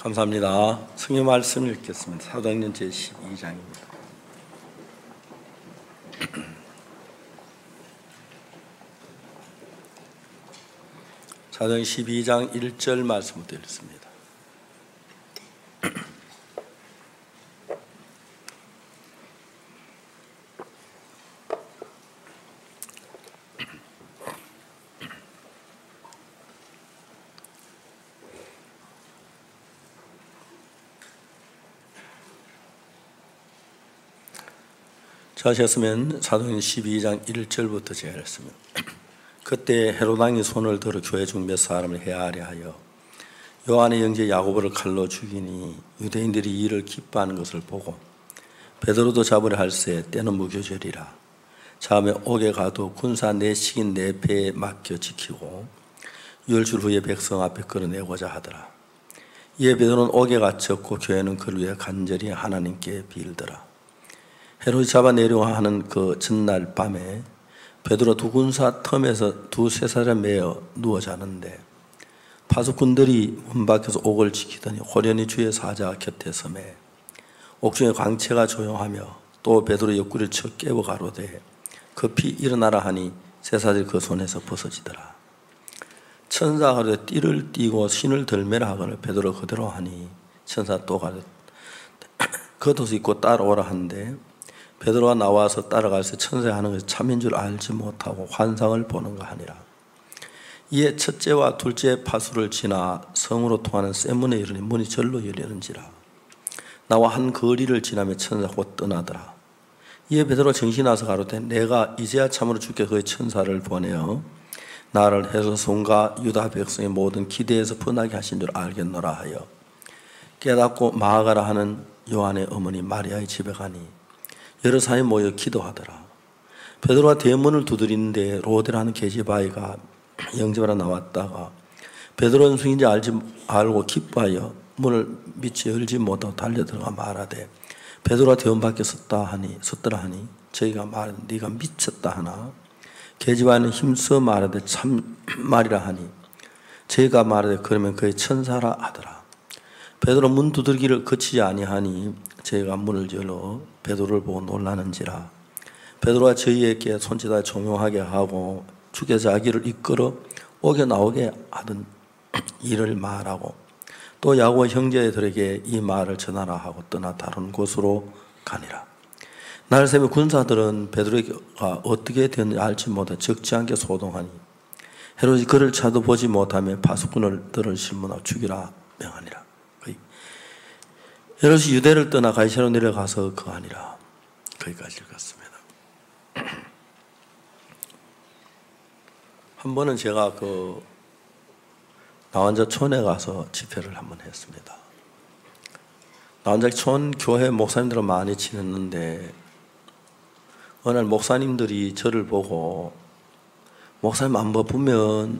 감사합니다. 성경 말씀을 읽겠습니다. 사도행전 제12장입니다. 사도행전 12장 1절 말씀부터 읽습니다. 하셨으면 사도행전 12장 1절부터 제가 했습니다. 그때 헤롯 왕이 손을 들어 교회 중 몇 사람을 해하려 하여 요한의 형제 야고보를 칼로 죽이니 유대인들이 이를 기뻐하는 것을 보고 베드로도 잡으려 할세 때는 무교절이라. 다음에 옥에 가도 군사 내식인 내 배에 맡겨 지키고 열줄 후에 백성 앞에 끌어내고자 하더라. 이에 베드로는 옥에 갇혔고 교회는 그를 위해 간절히 하나님께 빌더라. 헤롯이 잡아내려고 하는 그 전날 밤에 베드로 두 군사 틈에서 두세 사람 매어 누워 자는데 파수꾼들이 문 밖에서 옥을 지키더니 호련히 주의 사자 곁에 서매 옥중에 광채가 조용하며 또 베드로 옆구리를 쳐 깨고 가로되 급히 일어나라 하니 쇠사슬이 그 손에서 벗어지더라. 천사가 가로되 띠를 띠고 신을 들매라 하거늘 베드로 그대로 하니 천사 또 가로되 겉옷을 입고 따라오라 한데 베드로가 나와서 따라갈새 천사가 하는 것이 참인 줄 알지 못하고 환상을 보는가 하니라. 이에 첫째와 둘째 파수를 지나 성으로 통하는 쇠문에 이르니 문이 절로 열리는지라. 나와 한 거리를 지나며 천사가 곧 떠나더라. 이에 베드로가 정신이 나서 가로되 내가 이제야 참으로 주께 그의 천사를 보내어 나를 헤롯 유다 백성의 모든 기대에서 분하게 하신 줄 알겠노라 하여 깨닫고 마가라 하는 요한의 어머니 마리아의 집에 가니 여러 사람이 모여 기도하더라. 베드로가 대문을 두드리는데 로데라는 계집아이가 영접하러 나왔다가 베드로 원숭인지 알고 기뻐하여 문을 미처 열지 못하고 달려들어가 말하되 베드로가 대문 밖에 섰더라 하니 저희가 말하되 네가 미쳤다 하나 계집아이는 힘써 말하되 참 말이라 하니 저희가 말하되 그러면 그의 천사라 하더라. 베드로 문 두들기를 그치지 아니하니 저희가 문을 열어 베드로를 보고 놀라는지라. 베드로가 저희에게 손짓하여 종용하게 하고 주께 자기를 이끌어 옥에 나오게 하던 일을 말하고 또 야고보 형제들에게 이 말을 전하라 하고 떠나 다른 곳으로 가니라. 날 새벽 군사들은 베드로가 어떻게 되었는지 알지 못해 적지 않게 소동하니 헤롯이 그를 차도 보지 못하며 파수꾼들을 신문하고 죽이라 명하니라. 헤롯이 유대를 떠나 가이사랴로 내려가서 거하니라. 거기까지 읽었습니다. 한 번은 제가 나완자촌에 가서 집회를 한번 했습니다. 나완자촌 교회 목사님들은 많이 지냈는데 어느 날 목사님들이 저를 보고 목사님 한번 보면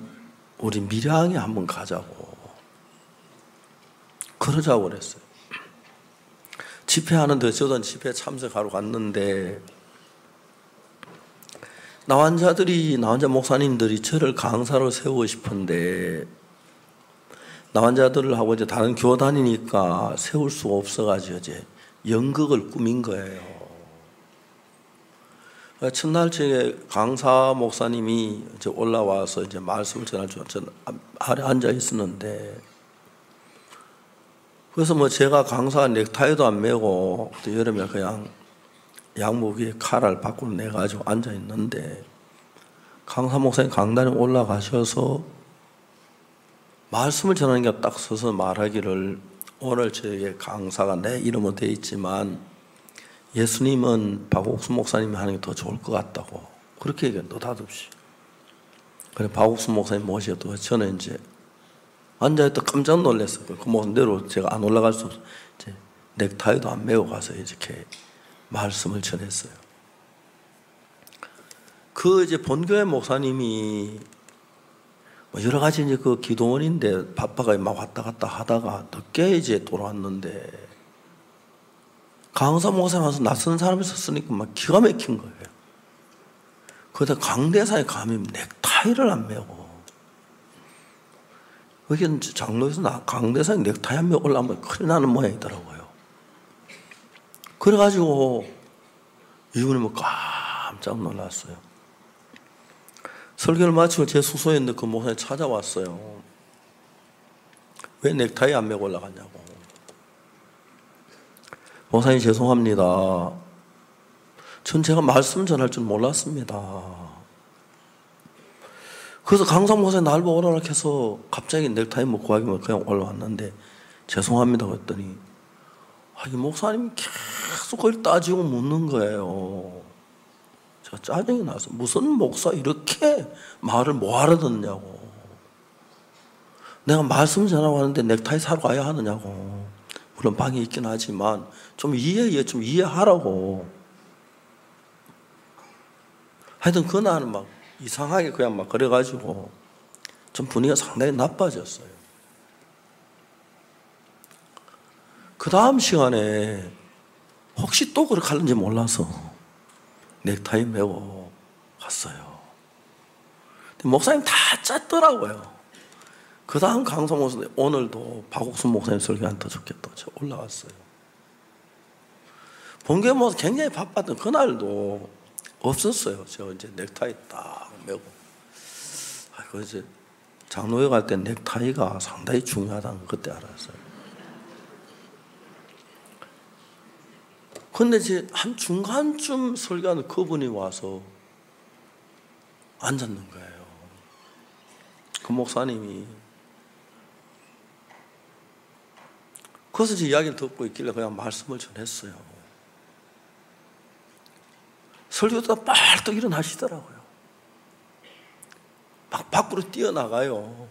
우리 밀양에 한번 가자고 그러자고 그랬어요. 집회하는데 저도 집회 참석하러 갔는데 나완자 목사님들이 저를 강사로 세우고 싶은데 나완자들을 하고 이제 다른 교회 다니니까 세울 수가 없어가지고 이제 연극을 꾸민 거예요. 첫날 저에 강사 목사님이 이제 올라와서 이제 말씀을 전할 줄 저는 아래 앉아 있었는데 그래서 제가 강사가 넥타이도 안 매고 여름에 그냥 양복 위에 칼을 밖으로 내가지고 앉아 있는데 강사 목사님 강단에 올라가셔서 말씀을 전하는 게 딱 서서 말하기를 오늘 저에게 강사가 내 이름은 돼 있지만 예수님은 박옥수 목사님이 하는 게 더 좋을 것 같다고 그렇게 얘기해요. 느닷없이. 그래 박옥수 목사님 모셔도 저는 이제 앉아있다 깜짝 놀랐어요. 그 목사님대로 제가 안 올라갈 수 없어요. 넥타이도 안 메고 가서 이렇게 말씀을 전했어요. 이제 본교회 목사님이 여러 가지 이제 기도원인데 바빠가 막 왔다 갔다 하다가 늦게 이제 돌아왔는데 강사 목사님 와서 낯선 사람이 있었으니까 막 기가 막힌 거예요. 그러다 강대사에 가면 넥타이를 안 메고 여기는 장로에서 강대상에 넥타이 한 명 올라오면 큰일 나는 모양이더라고요. 그래가지고 이분이 뭐 깜짝 놀랐어요. 설교를 마치고 제 숙소에 있는 그 목사님 찾아왔어요. 왜 넥타이 안 메고 올라갔냐고. 목사님 죄송합니다. 전 제가 말씀 전할 줄 몰랐습니다. 그래서 강상 목사님 날 보고 오라고 해서 갑자기 넥타이 먹고 하기만 그냥 올라왔는데 죄송합니다 그랬더니 이 목사님이 계속 그걸 따지고 묻는 거예요. 제가 짜증이 나서 무슨 목사 이렇게 말을 뭐하러 듣냐고. 내가 말씀 전하고 하는데 넥타이 사러 가야 하느냐고. 물론 방이 있긴 하지만 좀 이해하라고. 하여튼 그날은 막 이상하게 그냥 막 그래가지고 좀 분위기가 상당히 나빠졌어요. 그 다음 시간에 혹시 또 그렇게 하는지 몰라서 넥타이 메고 갔어요. 목사님 다 짰더라고요. 그 다음 강성 목사님 오늘도 박옥순 목사님 설교한 더 좋겠다. 저 올라왔어요. 본교 뭐 굉장히 바빴던 그날도 없었어요. 제가 이제 넥타이 딱 메고. 그래서 장로회 갈 때 넥타이가 상당히 중요하다는 걸 그때 알았어요. 근데 이제 한 중간쯤 설교하는 그분이 와서 앉았는 거예요. 그 목사님이. 그래서 제 이야기를 듣고 있길래 그냥 말씀을 전했어요. 설교하다가 빨리 일어나시더라고요. 막 밖으로 뛰어나가요.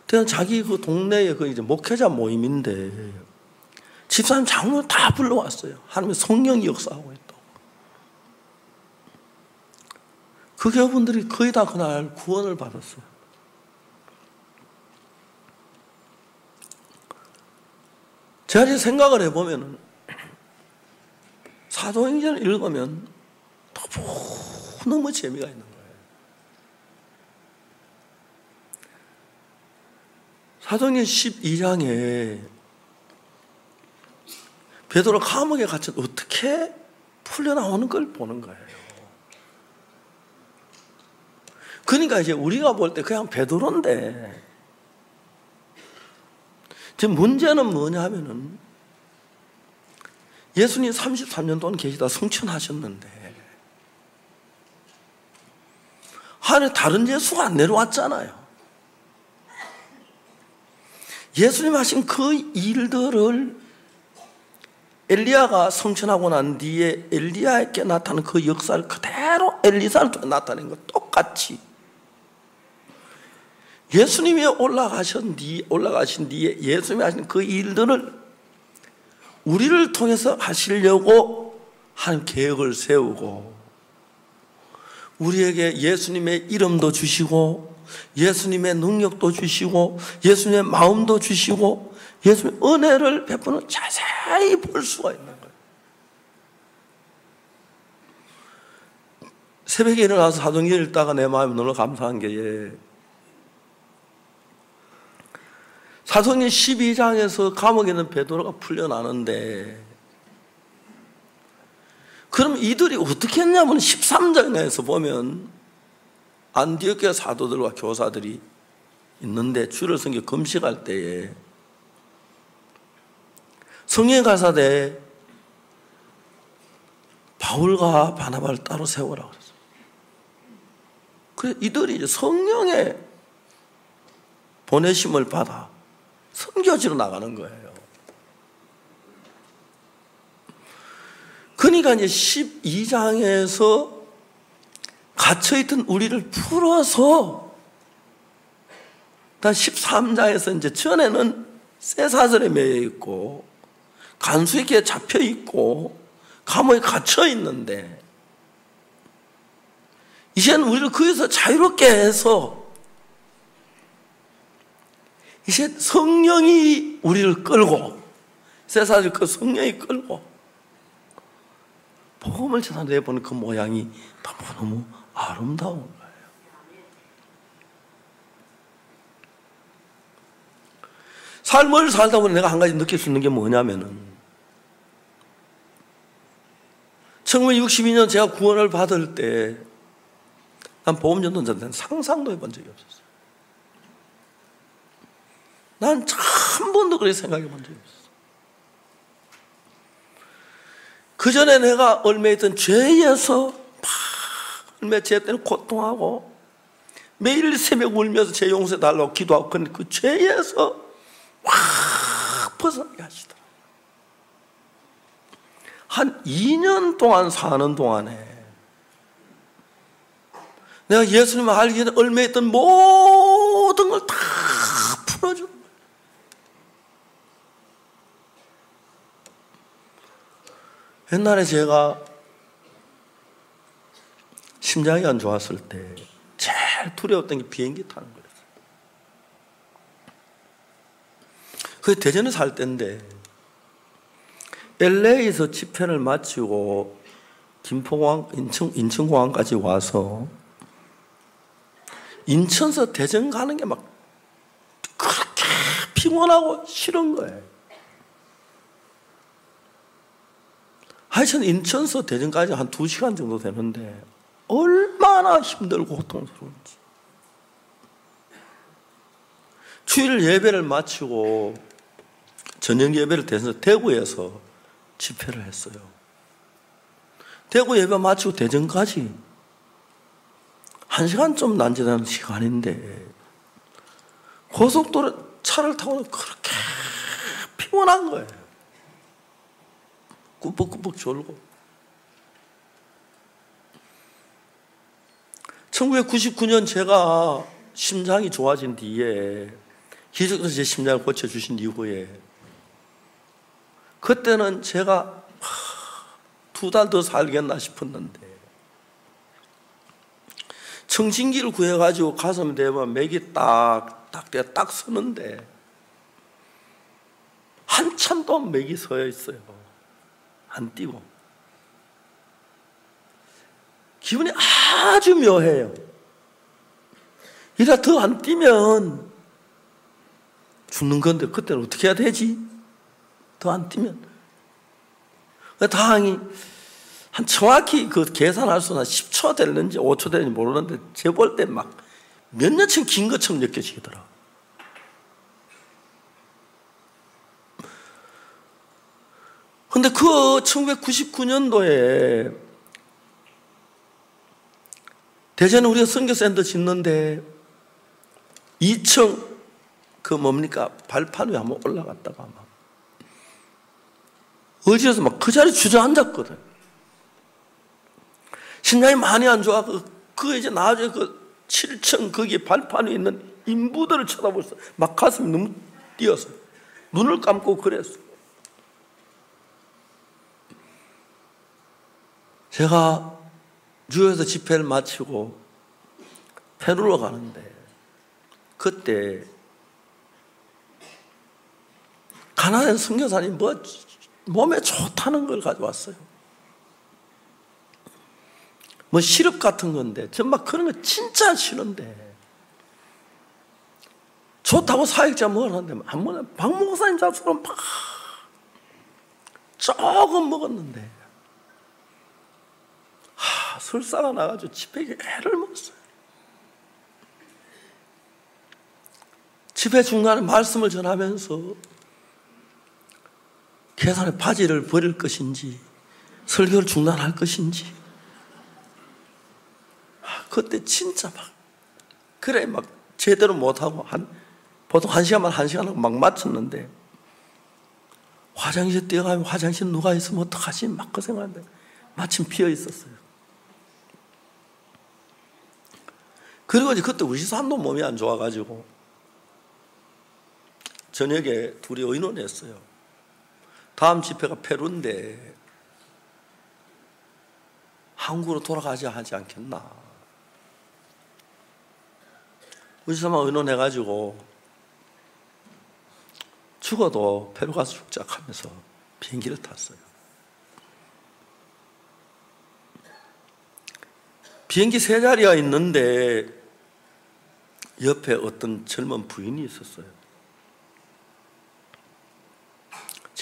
그냥 자기 그 동네에 그 이제 목회자 모임인데 집사님 장로를 다 불러왔어요. 하나님의 성령이 역사하고 있다고. 그 교우분들이 거의 다 그날 구원을 받았어요. 제가 이제 생각을 해보면은 사도행전을 읽으면 너무 재미가 있는 거예요. 사도행전 12장에 베드로 감옥에 갇혀 어떻게 풀려나오는 걸 보는 거예요. 그러니까 이제 우리가 볼 때 그냥 베드로인데 지금 문제는 뭐냐 하면은 예수님 33년 동안 계시다 승천하셨는데 하늘에 다른 예수가 안 내려왔잖아요. 예수님 하신 그 일들을 엘리야가 성천하고 난 뒤에 엘리야에게 나타난 그 역사를 그대로 엘리사를 통해 나타낸 것 똑같이 예수님이 올라가신 뒤에 예수님이 하신 그 일들을 우리를 통해서 하시려고 하는 계획을 세우고 우리에게 예수님의 이름도 주시고 예수님의 능력도 주시고 예수님의 마음도 주시고 예수님의 은혜를 베푸는 자세히 볼 수가 있는 거예요. 새벽에 일어나서 사도행전 읽다가 내 마음이 너무 감사한 게 사도행전 12장에서 감옥에 있는 베드로가 풀려나는데 그럼 이들이 어떻게 했냐면 13장에서 보면 안디옥 사도들과 교사들이 있는데 주를 섬겨 금식할 때에 성령의 가사대 바울과 바나바를 따로 세우라고 그랬어요. 그래서 이들이 이제 성령의 보내심을 받아 선교지로 나가는 거예요. 그러니까 이제 12장에서 갇혀있던 우리를 풀어서 13장에서 이제 전에는 쇠사슬에 매여 있고 간수에게 잡혀 있고 감옥에 갇혀 있는데 이제는 우리를 거기서 자유롭게 해서 이제 성령이 우리를 끌고 쇠사슬 그 성령이 끌고 복음을 전하내보는 그 모양이 너무너무 아름다운 거예요. 삶을 살다 보니 내가 한 가지 느낄 수 있는 게 뭐냐면은 1962년 제가 구원을 받을 때 난 보험전도자한테는 상상도 해본 적이 없었어요. 난 한 번도 그렇게 생각해 본 적이 없었어요. 그 전에 내가 얽매있던 죄에서 얼마 죄 때문에 고통하고 매일 새벽 울면서 죄 용서해 달라고 기도하고 그 죄에서 확 벗어나게 하시더라. 한 2년 동안 사는 동안에 내가 예수님을 알기 전에 얽매있던 모든 걸 다 풀어주는 거예요. 옛날에 제가 심장이 안 좋았을 때 제일 두려웠던 게 비행기 타는 거였어요. 그게 대전에 살 때인데 LA에서 집회를 마치고 김포공항, 인천공항까지 와서 인천서 대전 가는 게 막 그렇게 피곤하고 싫은 거예요. 하여튼 인천서 대전까지 한 2시간 정도 되는데 얼마나 힘들고 고통스러운지. 주일 예배를 마치고 저녁 예배를 대전에서 대구에서 집회를 했어요. 대구 예배 마치고 대전까지 1시간 좀 남짓하는 시간인데 고속도로 차를 타고 그렇게 피곤한 거예요. 꾸벅꾸벅 졸고. 1999년 제가 심장이 좋아진 뒤에 기적으로 제 심장을 고쳐주신 이후에 그때는 제가 2달 더 살겠나 싶었는데 청진기를 구해가지고 가슴에 대면 맥이 딱 서는데 한참 동안 맥이 서여 있어요. 안 뛰고. 기분이 아주 묘해요. 이라 더 안 뛰면 죽는 건데 그때는 어떻게 해야 되지? 더 안 뛰면. 다행히 한 정확히 그 계산할 수는 한 10초 됐는지 5초 됐는지 모르는데 재볼 때 막 몇 년쯤 긴 것처럼 느껴지더라. 근데 그 1999년도에 대전에 우리가 선교센터 짓는데 2층 그 뭡니까 발판 위에 한번 올라갔다가 막 어지러서 막 그 자리에 주저앉았거든. 심장이 많이 안 좋아. 그 이제 나중에 그 7층 거기 발판 위에 있는 인부들을 쳐다보면서 막 가슴이 너무 뛰어서 눈을 감고 그랬어. 제가 뉴욕에서 집회를 마치고 페루로 가는데 그때 가나다는 선교사님 몸에 좋다는 걸 가져왔어요. 뭐 시럽 같은 건데 정말 그런 거 진짜 싫은데 좋다고 사역자 먹었는데 한 번에 박 목사님 잡수로 막 조금 먹었는데 설사가 나가지고 집회에 애를 먹었어요. 집회 중간에 말씀을 전하면서 계산에 바지를 버릴 것인지 설교를 중단할 것인지 그때 진짜 막 그래 막 제대로 못하고 보통 1시간만 1시간 하고 막 마쳤는데 화장실에 뛰어가면 화장실 누가 있으면 어떡하지 막 그 생각하는데 마침 비어 있었어요. 그리고 이제 그때 우리 사람도 몸이 안 좋아가지고 저녁에 둘이 의논했어요. 다음 집회가 페루인데 한국으로 돌아가지 하지 않겠나. 우리 사람 의논해가지고 죽어도 페루 가서 죽자 하면서 비행기를 탔어요. 비행기 3자리가 있는데 옆에 어떤 젊은 부인이 있었어요.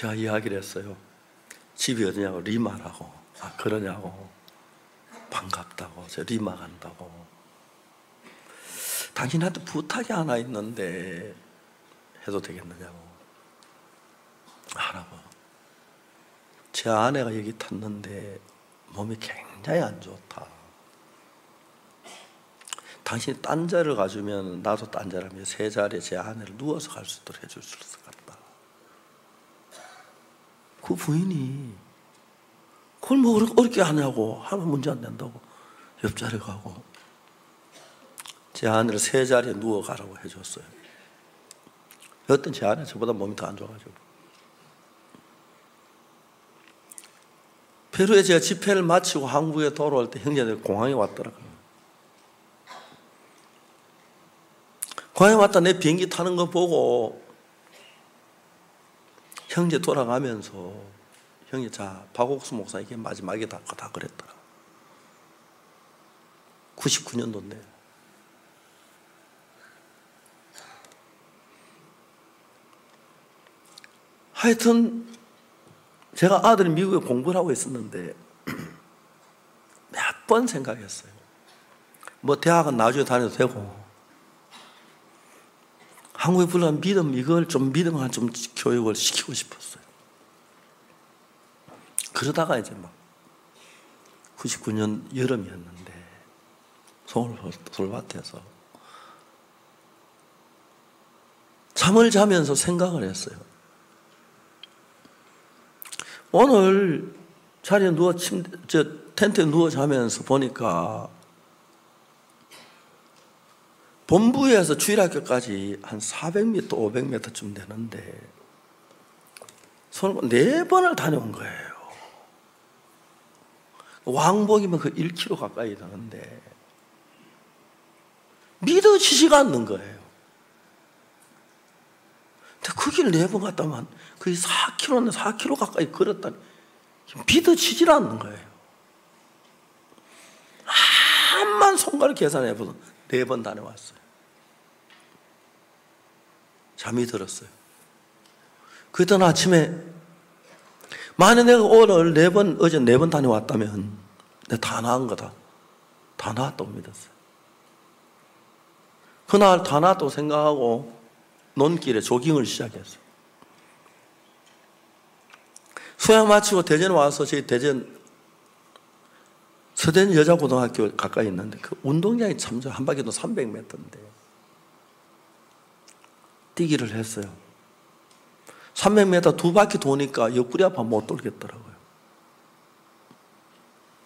제가 이야기를 했어요. 집이 어디냐고. 리마라고. 아, 그러냐고. 반갑다고. 저 리마 간다고. 당신한테 부탁이 하나 있는데 해도 되겠느냐고. 하라고. 제 아내가 여기 탔는데 몸이 굉장히 안 좋다. 당신이 딴 자를 가주면 나도 딴 자라면 새 자리에 제 아내를 누워서 갈 수 있도록 해줄 수 있을 것 같다. 그 부인이 그걸 뭐 어렵게 하냐고. 하면 문제 안 된다고 옆자리 가고 제 아내를 새 자리에 누워 가라고 해줬어요. 여튼 제 아내 저보다 몸이 더 안 좋아가지고 페루에 제가 집회를 마치고 한국에 돌아올 때 형제들이 공항에 왔더라고요. 공항에 왔다 내 비행기 타는 거 보고 형제 돌아가면서 형제 자 박옥수 목사에게 마지막에 다 그랬더라. 99년도인데 하여튼 제가 아들이 미국에 공부를 하고 있었는데 몇 번 생각했어요. 뭐 대학은 나중에 다녀도 되고 한국에 불러간 믿음 이걸 좀 믿음을 좀 교육을 시키고 싶었어요. 그러다가 이제 막 99년 여름이었는데 서울밭에서 잠을 자면서 생각을 했어요. 오늘 자리에 텐트에 누워 자면서 보니까 본부에서 주일학교까지 한 400m, 500m쯤 되는데 서울 4번을 다녀온 거예요. 왕복이면 그 1km 가까이 되는데 믿어지지가 않는 거예요. 근데 그 길 4번 갔다만 거의 4km 가까이 걸었다니 믿어지질 않는 거예요. 암만 손가락 계산해봐도 4번 다녀왔어요. 잠이 들었어요. 그랬던 아침에 만약 내가 오늘 4번, 어제 4번 다녀왔다면 내가 다 나은 거다. 다 나았다고 믿었어요. 그날 다 나았다고 생각하고 논길에 조깅을 시작했어요. 수양 마치고 대전에 와서 저희 대전 서대전 여자고등학교 가까이 있는데 그 운동장이 참 한 바퀴도 300m인데 뛰기를 했어요. 300m 2바퀴 도니까 옆구리 아파 못 돌겠더라고요.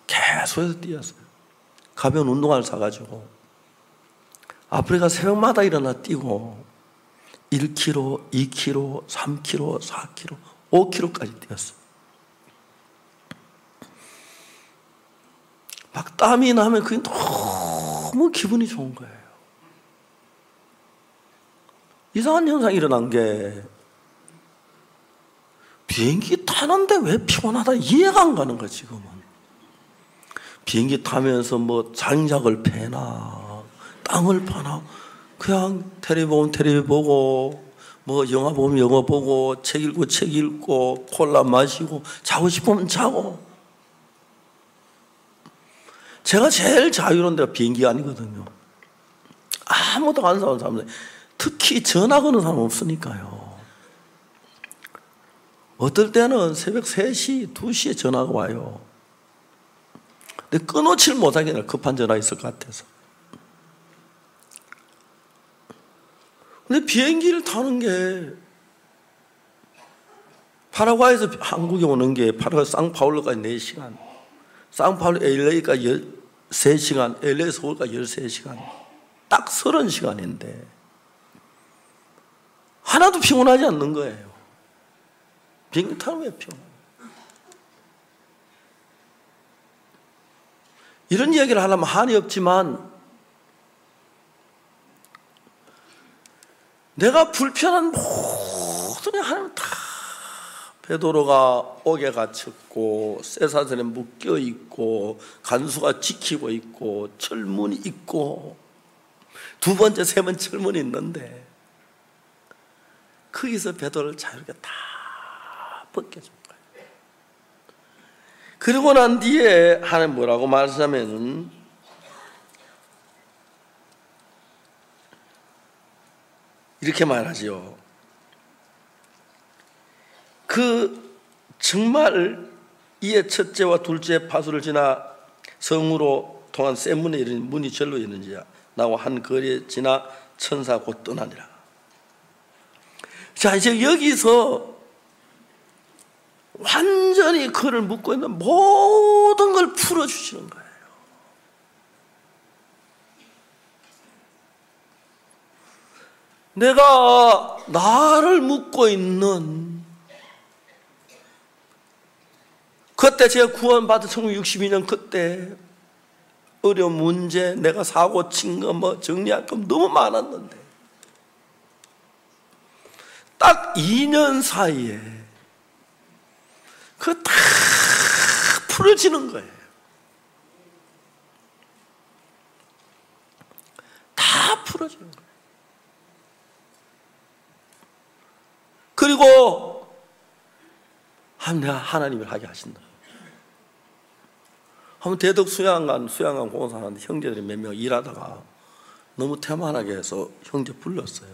계속해서 뛰었어요. 가벼운 운동화를 사가지고 아프리카 새벽마다 일어나 뛰고 1km, 2km, 3km, 4km, 5km까지 뛰었어요. 막 땀이 나면 그게 너무 기분이 좋은 거예요. 이상한 현상이 일어난 게 비행기 타는데 왜 피곤하다 이해가 안 가는 거야 지금은. 비행기 타면서 뭐 장작을 패나 땅을 파나 그냥 텔레비 보면 텔레비 보고 뭐 영화 보면 영화 보고 책 읽고 책 읽고 콜라 마시고 자고 싶으면 자고. 제가 제일 자유로운 데가 비행기가 아니거든요. 아무도 안 사는 사람들 특히 전화 거는 사람 없으니까요. 어떨 때는 새벽 3시, 2시에 전화가 와요. 근데 끊어질 못하겠네. 급한 전화 있을 것 같아서. 근데 비행기를 타는 게 파라과이에서 한국에 오는 게 파라과이 상파울루까지 4시간, 상파울루 LA까지 3시간, LA 서울까지 13시간, 딱 30시간인데 하나도 피곤하지 않는 거예요. 비행기 타면 왜 피곤해요? 이런 이야기를 하려면 한이 없지만 내가 불편한 모든 하나님 다 베드로가 옥에 갇혔고 쇠사슬에 묶여 있고 간수가 지키고 있고 철문이 있고 2번째, 3번째 철문이 있는데 거기서 베드로를 자유롭게 다 벗겨준 거예요. 그리고 난 뒤에 하나님 뭐라고 말하자면은 이렇게 말하죠. 그 정말 이에 첫째와 둘째 파수를 지나 성으로 통한 새 문에 이르니 문이 절로 열리는지라 나와 한 거리에 지나 천사 곧 떠나니라. 자, 이제 여기서 완전히 그를 묶고 있는 모든 걸 풀어주시는 거예요. 내가 나를 묶고 있는 그때 제가 구원받은 1962년 그때 어려운 문제, 내가 사고 친 거 뭐 정리할 거 너무 많았는데 딱 2년 사이에 그거 다 풀어지는 거예요. 다 풀어지는 거예요. 그리고 내가 하나님을 하게 하신다. 한번 대덕 수양관 공사하는데 형제들이 몇 명 일하다가 너무 태만하게 해서 형제 불렀어요.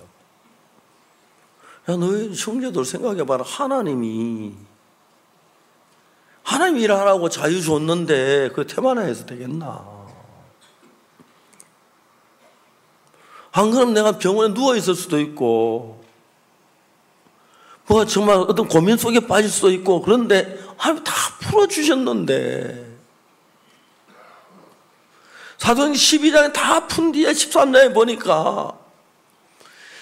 야, 너희 형제들 생각해봐라. 하나님이 일하라고 자유 줬는데 그 태만해서 되겠나? 안 그러면 내가 병원에 누워 있을 수도 있고 뭐 정말 어떤 고민 속에 빠질 수도 있고 그런데 하나님 다 풀어주셨는데 사도행전 12장에 다 푼 뒤에 13장에 보니까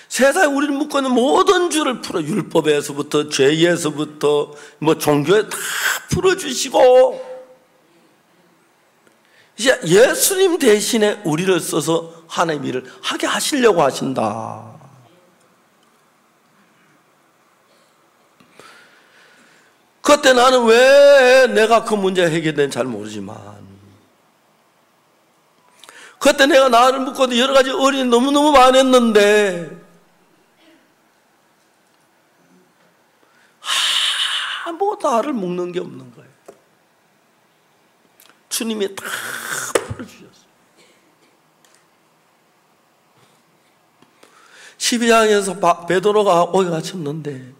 세상에 우리를 묶고 있는 모든 줄을 풀어 율법에서부터 죄에서부터 뭐 종교에 다 풀어주시고 이제 예수님 대신에 우리를 써서 하나님 일을 하게 하시려고 하신다. 그때 나는 왜 내가 그 문제가 해결된지 잘 모르지만 그때 내가 나를 묶고도 여러 가지 어려움이 너무너무 많았는데 뭐 나를 묶는 게 없는 거예요. 주님이 다 풀어주셨어요. 12장에서 베드로가 오게 갇혔는데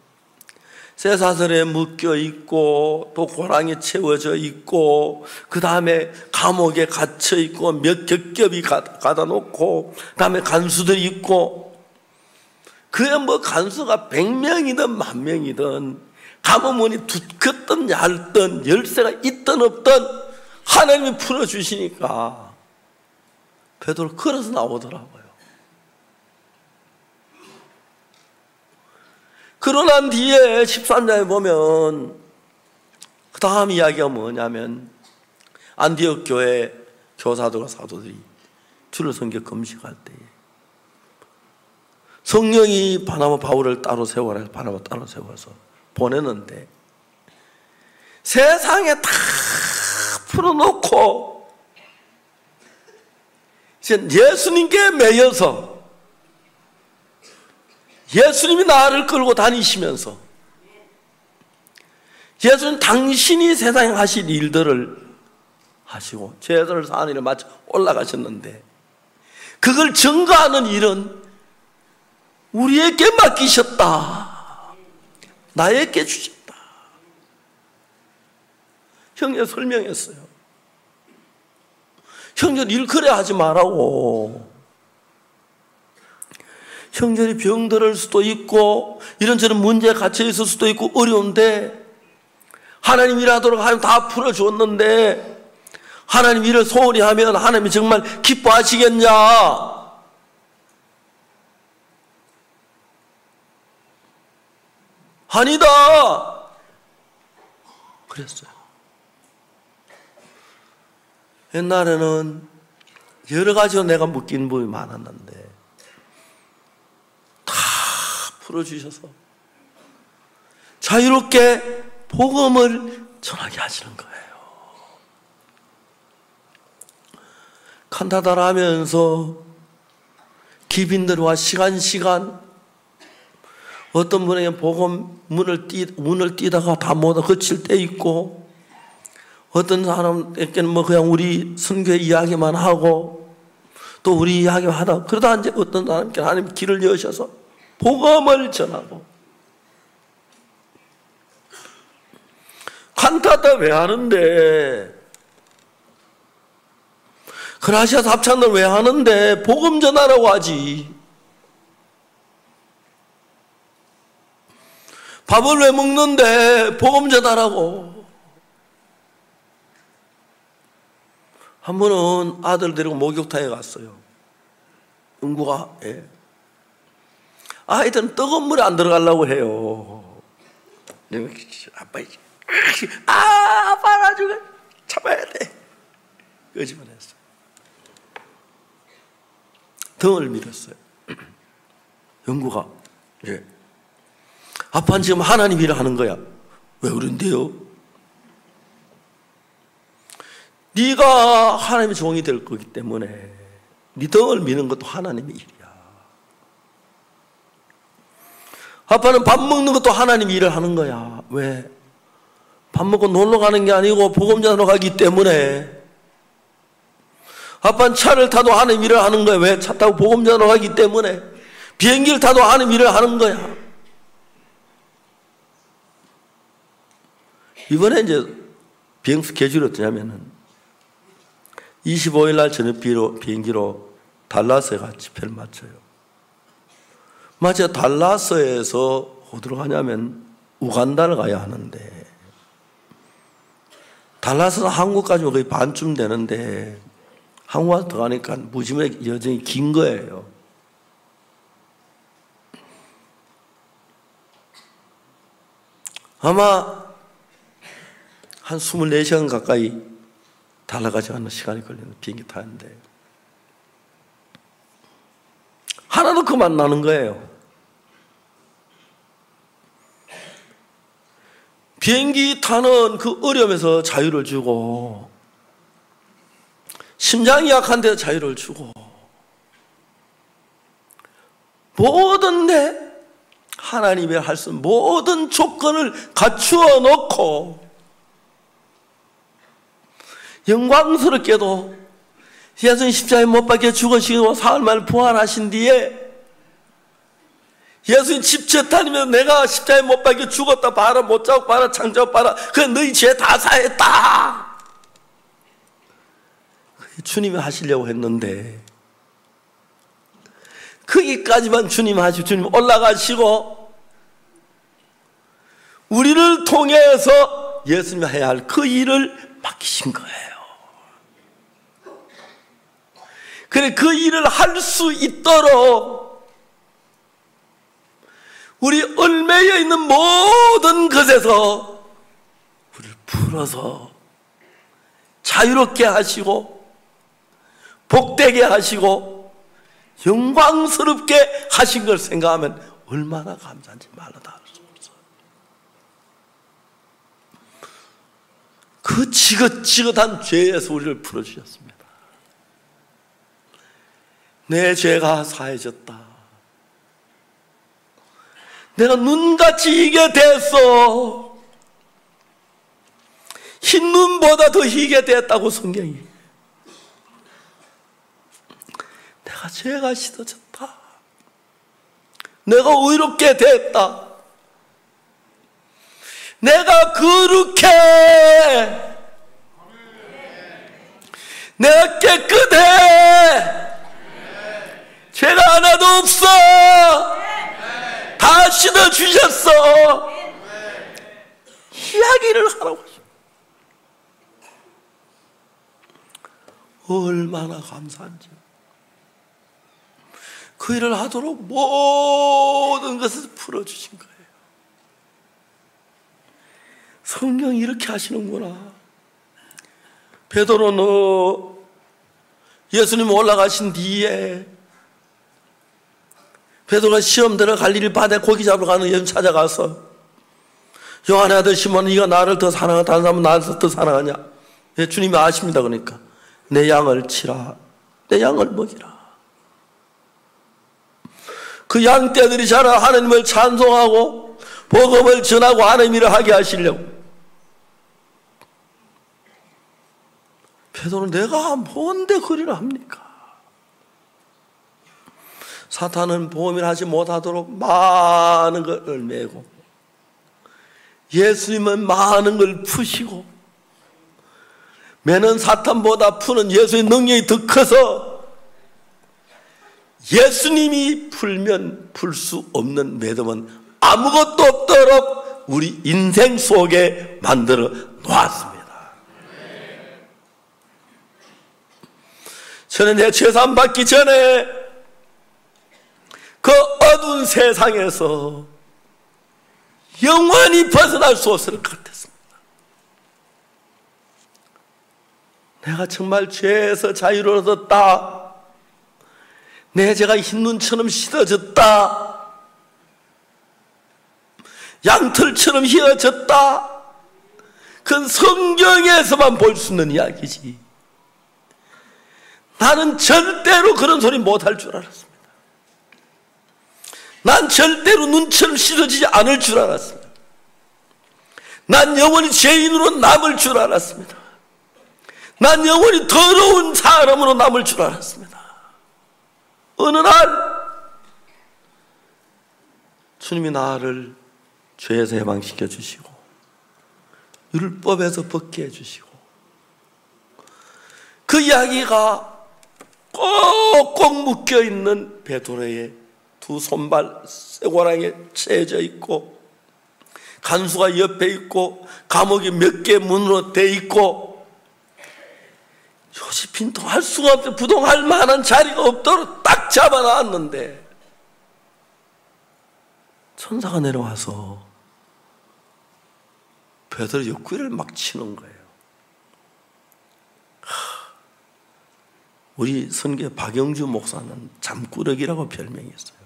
쇠사슬에 묶여 있고 또 고랑에 채워져 있고 그 다음에 감옥에 갇혀 있고 몇 겹겹이 가다 놓고 그 다음에 간수들이 있고 그게 뭐 간수가 100명이든 10,000명이든 감옥문이 두껍든 얇든 열쇠가 있든 없든 하나님이 풀어주시니까 베드로 걸어서 나오더라고요. 그러고 난 뒤에 13장에 보면 그 다음 이야기가 뭐냐면 안디옥 교회 교사들과 사도들이 주를 섬겨 금식할 때에 성령이 바나바 바울을 따로 세워라 해서 바나바 따로 세워서 보내는데 세상에 다 풀어놓고 이제 예수님께 매여서 예수님이 나를 끌고 다니시면서 예수님 당신이 세상에 하실 일들을 하시고 죄를 사는 일에 마쳐 올라가셨는데 그걸 증거하는 일은 우리에게 맡기셨다. 나에게 주셨다. 형제 설명했어요. 형제 일 그래 하지 말라고. 형제들이 병들을 수도 있고 이런저런 문제에 갇혀 있을 수도 있고 어려운데 하나님 일하도록 하나님 다 풀어줬는데 하나님 일을 소홀히 하면 하나님이 정말 기뻐하시겠냐? 아니다. 그랬어요. 옛날에는 여러 가지로 내가 묶인 부분이 많았는데 다 풀어주셔서 자유롭게 복음을 전하게 하시는 거예요. 칸타다를 하면서 기빈들과 시간 어떤 분에게 복음 문을 띄다가 다 못 거칠 때 있고, 어떤 사람에게는 뭐 그냥 우리 선교 이야기만 하고 또 우리 이야기만 하다, 그러다 이제 어떤 사람께 하나님 길을 여셔서 복음을 전하고. 칸타타 왜 하는데? 그라시아스 합창단 왜 하는데? 복음 전하라고 하지. 밥을 왜 먹는데? 복음 전하라고. 한 번은 아들 데리고 목욕탕에 갔어요. 응구가. 예. 아이들은 뜨거운 물에 안 들어가려고 해요. 아빠, 아빠 가지고 참아야 돼. 끄집어 냈어요. 등을 밀었어요. 영구가, 예. 아빠는 지금 하나님 일을 하는 거야. 왜 그런데요? 네가 하나님의 종이 될 거기 때문에 네 등을 미는 것도 하나님의 일이야. 아빠는 밥 먹는 것도 하나님의 일을 하는 거야. 왜? 밥 먹고 놀러 가는 게 아니고 복음 전하러 가기 때문에. 아빠는 차를 타도 하나님 일을 하는 거야. 왜? 차 타고 복음 전하러 가기 때문에. 비행기를 타도 하나님 일을 하는 거야. 이번에 이제 비행 스케줄이 어떠냐면은 25일 날 저녁 비행기로 달라스에 가 집회를 마쳐요. 마치 달라스에서 어디로 가냐면 우간다를 가야 하는데, 달라스는 한국까지 거의 반쯤 되는데 한국 와서 들어가니까 무지무지하게 여정이 긴 거예요. 아마 한 24시간 가까이 달라가지 않는 시간이 걸리는 비행기 타는데 하나도 그만 나는 거예요. 비행기 타는 그 어려움에서 자유를 주고, 심장이 약한 데서 자유를 주고, 모든 하나님이 할 수 있는 모든 조건을 갖추어 놓고, 영광스럽게도 예수님 십자가에 못 박혀 죽으시고 사흘 만에 부활하신 뒤에 예수님 집체 다니면서 내가 십자가에 못 박혀 죽었다 봐라, 못 자고 봐라, 창자고 봐라, 그래 너희 죄 다 사했다. 주님이 하시려고 했는데 거기까지만 주님 하시고 주님 올라가시고 우리를 통해서 예수님이 해야 할 그 일을 맡기신 거예요. 그래 그 일을 할 수 있도록 우리 얽매여 있는 모든 것에서 우리를 풀어서 자유롭게 하시고 복되게 하시고 영광스럽게 하신 걸 생각하면 얼마나 감사한지 말로 다 할 수 없어요. 그 지긋지긋한 죄에서 우리를 풀어주셨습니다. 내 죄가 사해졌다. 내가 눈같이 희게 됐어. 흰 눈보다 더 희게 됐다고 성경이. 내가 죄가 씻어졌다. 내가 의롭게 됐다. 내가 거룩해. 내가 깨끗해. 죄가 하나도 없어. 다 씻어주셨어. 이야기를 하라고 하죠. 얼마나 감사한지. 그 일을 하도록 모든 것을 풀어주신 거예요. 성경이 이렇게 하시는구나. 베드로, 너 예수님 올라가신 뒤에 베드로가 시험 들어갈 일 바다에 고기 잡으러 가는 예수님 찾아가서 요한의 아들 시몬, 네가 나를 더 사랑하냐? 다른 사람은 나를 더 사랑하냐? 예, 주님이 아십니다. 그러니까 내 양을 치라. 내 양을 먹이라. 그 양떼들이 자라 하나님을 찬송하고 복음을 전하고 하나님 일을 하게 하시려고. 베드로는 내가 뭔데 그리라 합니까? 사탄은 보험을 하지 못하도록 많은 걸 메고, 예수님은 많은 걸 푸시고, 매는 사탄보다 푸는 예수의 능력이 더 커서 예수님이 풀면 풀 수 없는 매듭은 아무것도 없도록 우리 인생 속에 만들어 놓았습니다. 저는 내 죄산 받기 전에 그 어두운 세상에서 영원히 벗어날 수 없을 것 같았습니다. 내가 정말 죄에서 자유를 얻었다. 내 죄가 흰 눈처럼 씻어졌다. 양털처럼 휘어졌다. 그건 성경에서만 볼 수 있는 이야기지. 나는 절대로 그런 소리 못할 줄 알았습니다. 난 절대로 눈처럼 씻어지지 않을 줄 알았습니다. 난 영원히 죄인으로 남을 줄 알았습니다. 난 영원히 더러운 사람으로 남을 줄 알았습니다. 어느 날 주님이 나를 죄에서 해방시켜 주시고 율법에서 벗게 해주시고, 그 이야기가 꼭꼭 묶여있는 베드로의 두 손발 쇠고랑에 채져 있고, 간수가 옆에 있고, 감옥이 몇 개 문으로 돼 있고, 요셉 할 수가 없어. 부동할 만한 자리가 없도록 딱 잡아놨는데 천사가 내려와서 베드로 옆구리를 막 치는 거예요. 우리 선교 박영주 목사는 잠꾸러기라고 별명이었어요.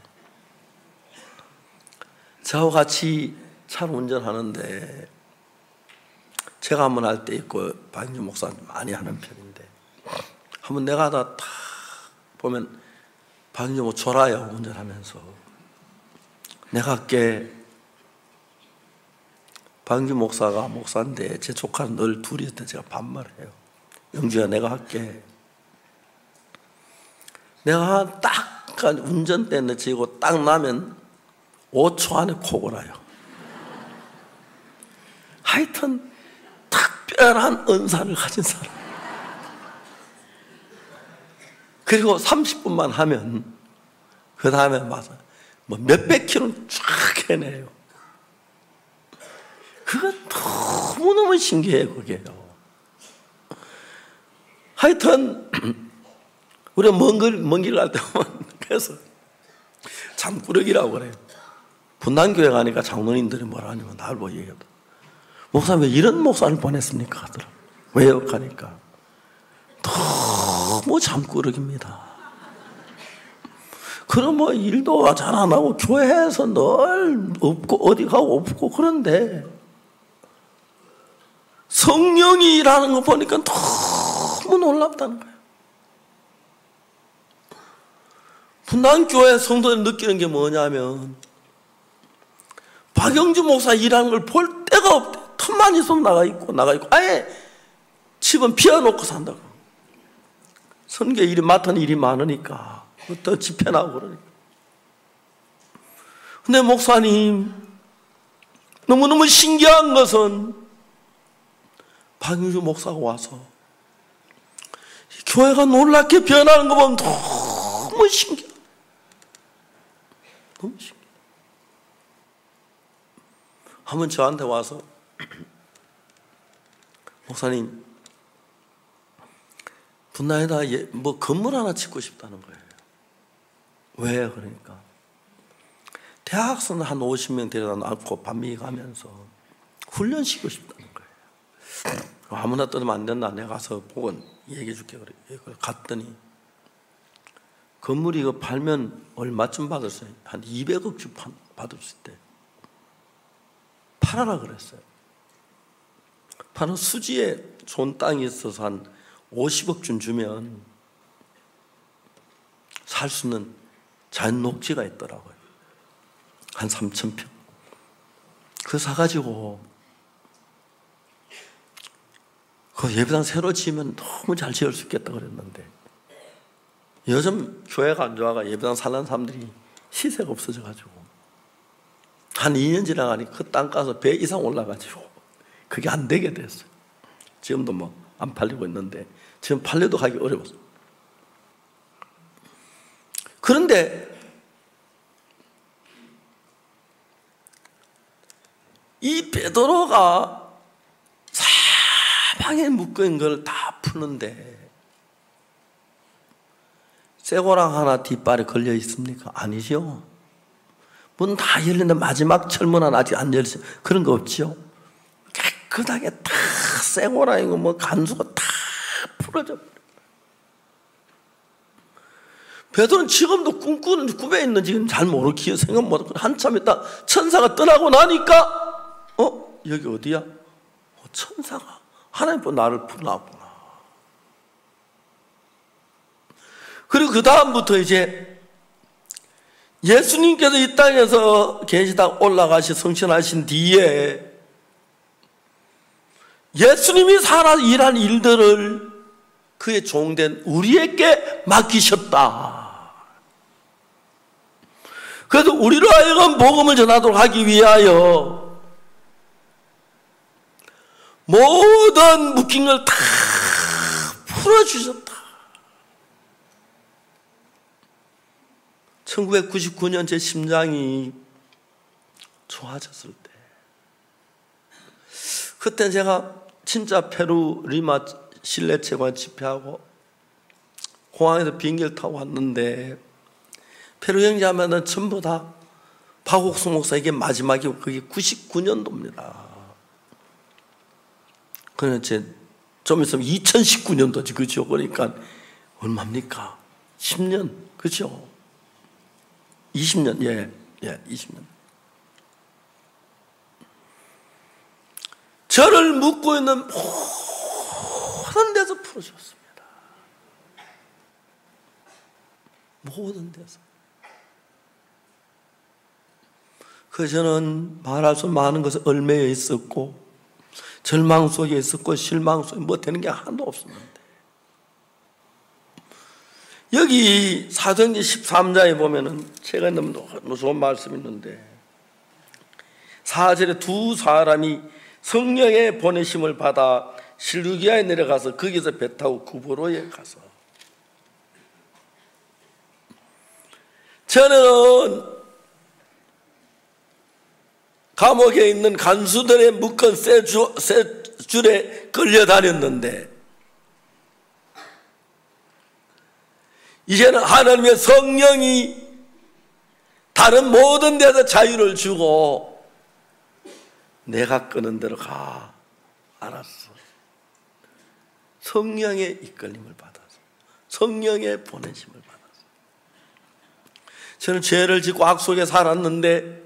저와 같이 차를 운전하는데 제가 한번 할 때 있고 박영주 목사는 많이 하는 편인데, 한번 내가 다 보면 박영주 뭐 졸아요. 운전하면서 내가 할게. 박영주 목사가 목사인데 제 조카는 늘 둘이 때 제가 반말해요. 영주야, 내가 할게. 내가 딱 운전대에 지고 딱 나면 5초 안에 코골아요. 하여튼 특별한 은사를 가진 사람. 그리고 30분만 하면 그 다음에 맞아 뭐 몇백 킬로는 쫙 해내요. 그거 너무너무 신기해요. 그게요. 하여튼 우리가 먼 길 갈 때 보면 그래서 잠꾸러기라고 그래요. 분당교회 가니까 장로님들이 뭐라 하냐면 나를 보고 얘기해요. 목사님 왜 이런 목사를 보냈습니까? 하더라고요. 왜요? 하니까 너무 잠꾸러기입니다. 그럼 뭐 일도 잘 안 하고 교회에서 늘 없고 어디 가고 없고, 그런데 성령이 일하는 거 보니까 너무 놀랍다는 거예요. 분당교회 성도들이 느끼는 게 뭐냐면 박영주 목사 일하는 걸 볼 데가 없대. 틈만 있으면 나가 있고 아예 집은 비워놓고 산다고. 선교 일이 맡은 일이 많으니까 또 집회 나오고 그러니까. 근데 목사님 너무너무 신기한 것은 박영주 목사가 와서 교회가 놀랍게 변하는 거 보면 너무 신기해. 너무 신기해. 한번 저한테 와서 목사님 분당에다 뭐 건물 하나 짓고 싶다는 거예요. 왜? 그러니까 대학생 한 50명 데려다 놓고 반미 가면서 훈련시키고 싶다는 거예요. 아무나 떠들면 안 된다. 내가 가서 보고 얘기해 줄게. 그래. 갔더니 건물이 이거 팔면 얼마쯤 받았어요? 한 200억쯤 받을 수 있대. 팔아라 그랬어요. 바로 수지에 좋은 땅이 있어서 한 50억쯤 주면 살 수 있는 자연 녹지가 있더라고요. 한 3,000평. 그거 사가지고 그 예배당 새로 지으면 너무 잘 지을 수 있겠다 그랬는데 요즘 교회가 안 좋아가 예배당 살라는 사람들이 시세가 없어져가지고 한 2년 지나가니 그 땅가서 배 이상 올라가지고 그게 안 되게 됐어요. 지금도 뭐 안 팔리고 있는데 지금 팔려도 가기 어려웠어요. 그런데 이 베드로가 사방에 묶인 걸 다 푸는데 쇠고랑 하나 뒷발에 걸려 있습니까? 아니죠. 문 다 열렸는데 마지막 철문은 아직 안 열렸어요. 그런 거 없죠. 깨끗하게 다 쇠고랑이고 뭐 간수가 다 풀어져 버려요. 베드로는 지금도 꿈꾸는 꿈에 있는지 잘 모르기에 생각 못하고 한참 있다 천사가 떠나고 나니까 여기 어디야? 천사가 하나님 보고 나를 풀어놨구나. 그리고 그 다음부터 이제 예수님께서 이 땅에서 계시다 올라가시 성천하신 뒤에 예수님이 살아 일한 일들을 그의 종된 우리에게 맡기셨다. 그래서 우리로 하여금 복음을 전하도록 하기 위하여 모든 묶인 걸 다 풀어주셨다. 1999년 제 심장이 좋아졌을 때 그때 제가 진짜 페루 리마 실내체관 집회하고 공항에서 비행기를 타고 왔는데 페루 형제하면은 전부 다 박옥수 목사 이게 마지막이고 그게 99년도입니다. 그런데 좀 있으면 2019년도지 그죠? 그러니까 얼마입니까? 10년 그죠? 20년 예 20년. 저를 묶고 있는 모든 데서 풀어줬습니다. 모든 데서. 그래서 저는 말할 수 많은 것에 얽매여 있었고 절망 속에 있었고 실망 속에 뭐 되는 게 하나도 없었는데 여기 사도행전 13장에 보면은 제가 너무 좋은 말씀이 있는데 4절에 두 사람이 성령의 보내심을 받아 실루기아에 내려가서 거기서 배 타고 구브로에 가서 저는 감옥에 있는 간수들의 묶은 쇠 줄에 끌려다녔는데 이제는 하나님의 성령이 다른 모든 데서 자유를 주고 내가 끄는 대로 가. 알았어. 성령의 이끌림을 받아서 성령의 보내심을 받아서 저는 죄를 짓고 악속에 살았는데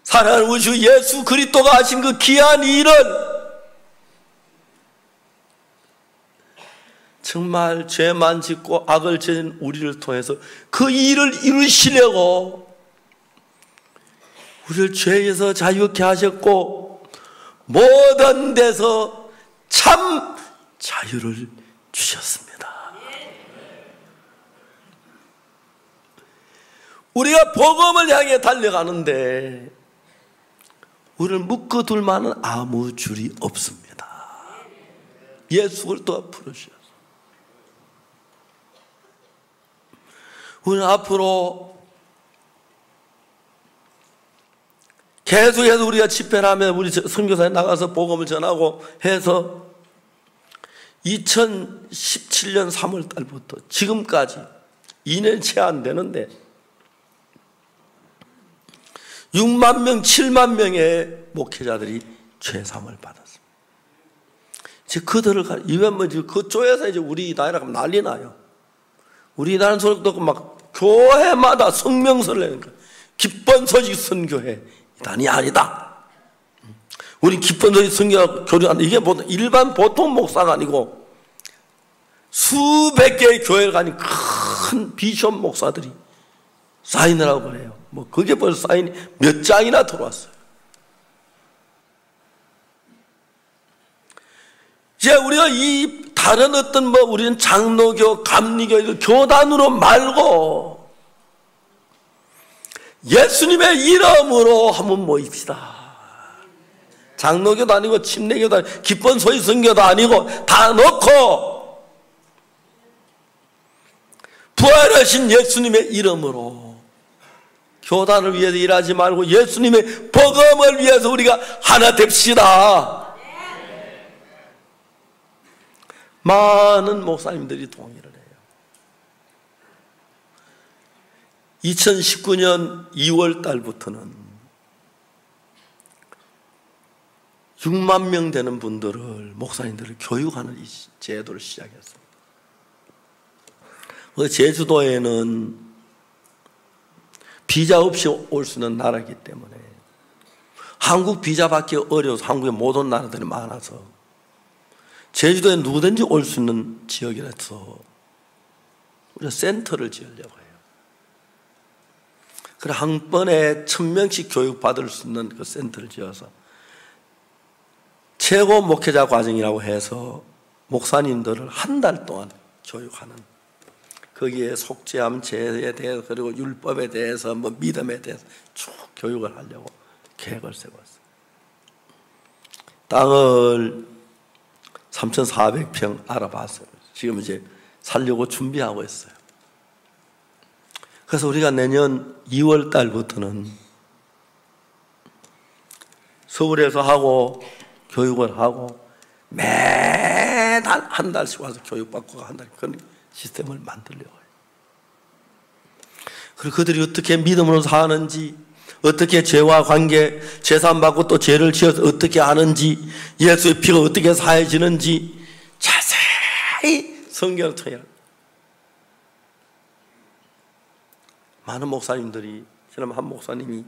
사랑하는 우리 주 예수 그리스도가 하신 그 귀한 일은 정말 죄만 짓고 악을 지은 우리를 통해서 그 일을 이루시려고 우리를 죄에서 자유케 하셨고 모든 데서 참 자유를 주셨습니다. 우리가 복음을 향해 달려가는데 우리를 묶어둘 만한 아무 줄이 없습니다. 예수 그리스도가 풀어주셨어요. 우리는 앞으로 계속해서 우리가 집회를 하면 우리 선교사에 나가서 복음을 전하고 해서 2017년 3월 달부터 지금까지 2년 채 안 되는데 6만 명, 7만 명의 목회자들이 죄사함을 받았습니다. 이제 그들을 이번 뭐 그쪽에서 이제 우리 나라가 난리 나요. 우리 나라는 소리 듣고 막 교회마다 성명서를 내는 거예요. 기쁜 소식 선교회 단이 아니다. 우리 기쁜 소식 선교 교류한다. 이게 일반 보통 목사가 아니고 수백 개의 교회를 가진 큰 비숍 목사들이 사인을 하고 그래요. 뭐 그게 벌써 사인이 몇 장이나 들어왔어요. 이제 우리가 이 다른 어떤 뭐 우리는 장로교, 감리교, 이거 교단으로 말고 예수님의 이름으로 한번 모입시다. 장로교도 아니고 침례교도 아니고 기쁜 소위 선교도 아니고 다 넣고 부활하신 예수님의 이름으로 교단을 위해서 일하지 말고 예수님의 복음을 위해서 우리가 하나 됩시다. 많은 목사님들이 동의를 해요. 2019년 2월 달부터는 6만 명 되는 분들을, 목사님들을 교육하는 이 제도를 시작했습니다. 제주도에는 비자 없이 올 수 있는 나라이기 때문에 한국 비자 받기 어려워서 한국에 못 온 나라들이 많아서 제주도에 누구든지 올 수 있는 지역이라서 우리가 센터를 지으려고 해요. 그래 한 번에 1000명씩 교육받을 수 있는 그 센터를 지어서 최고 목회자 과정이라고 해서 목사님들을 한 달 동안 교육하는, 거기에 속죄함, 죄에 대해서 그리고 율법에 대해서 뭐 믿음에 대해서 쭉 교육을 하려고 계획을 세웠어요. 땅을 3,400평 알아봤어요. 지금 이제 살려고 준비하고 있어요. 그래서 우리가 내년 2월 달부터는 서울에서 하고 교육을 하고 매달 한 달씩 와서 교육받고 한 달, 그런 시스템을 만들려고 해요. 그리고 그들이 어떻게 믿음으로 사는지, 어떻게 죄와 관계, 재산받고 또 죄를 지어서 어떻게 하는지, 예수의 피가 어떻게 사해지는지 자세히 성경을 통해 많은 목사님들이, 저는 한 목사님이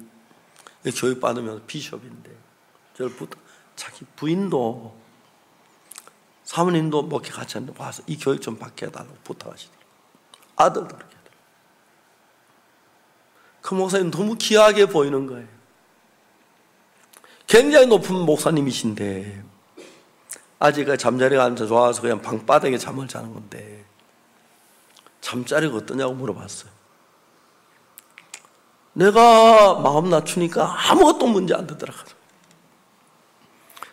교육받으면서 비숍인데 저를 자기 부인도 사모님도 목회 같이 하는데 와서 이 교육 좀 받게 해달라고 부탁하시더라고요. 아들도 그렇게 하더라고요. 그 목사님 너무 귀하게 보이는 거예요. 굉장히 높은 목사님이신데 아직 잠자리가 안 좋아서 그냥 방바닥에 잠을 자는 건데 잠자리가 어떠냐고 물어봤어요. 내가 마음 낮추니까 아무것도 문제 안 되더라고요.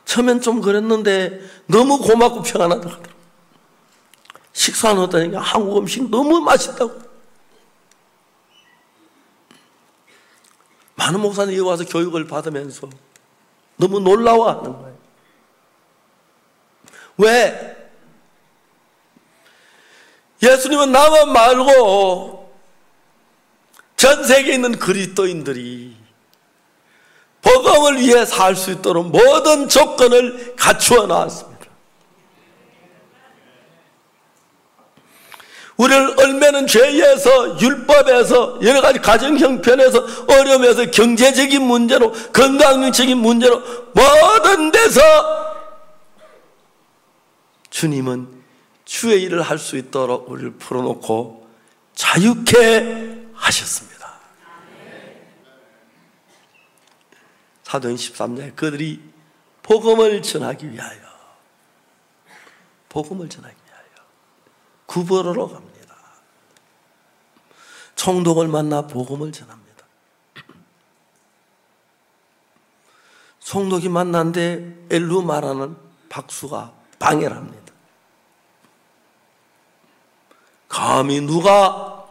처음엔 좀 그랬는데 너무 고맙고 평안하다고 하더라고요. 식사는 어떠니까 한국 음식 너무 맛있다고. 많은 목사님이 와서 교육을 받으면서 너무 놀라워하는 거예요. 왜? 예수님은 나만 말고 전 세계에 있는 그리스도인들이 복음을 위해 살 수 있도록 모든 조건을 갖추어 놨습니다. 우리를 얼매는 죄에서, 율법에서, 여러 가지 가정 형편에서, 어려움에서, 경제적인 문제로, 건강적인 문제로 모든 데서 주님은 주의 일을 할 수 있도록 우리를 풀어놓고 자유케 하셨습니다. 사도행 13장에 그들이 복음을 전하기 위하여, 복음을 전하기 위하여 구버러로 갑니다. 총독을 만나 복음을 전합니다. 총독이 만났는데 엘루 말하는 박수가 방해를 합니다. 감히 누가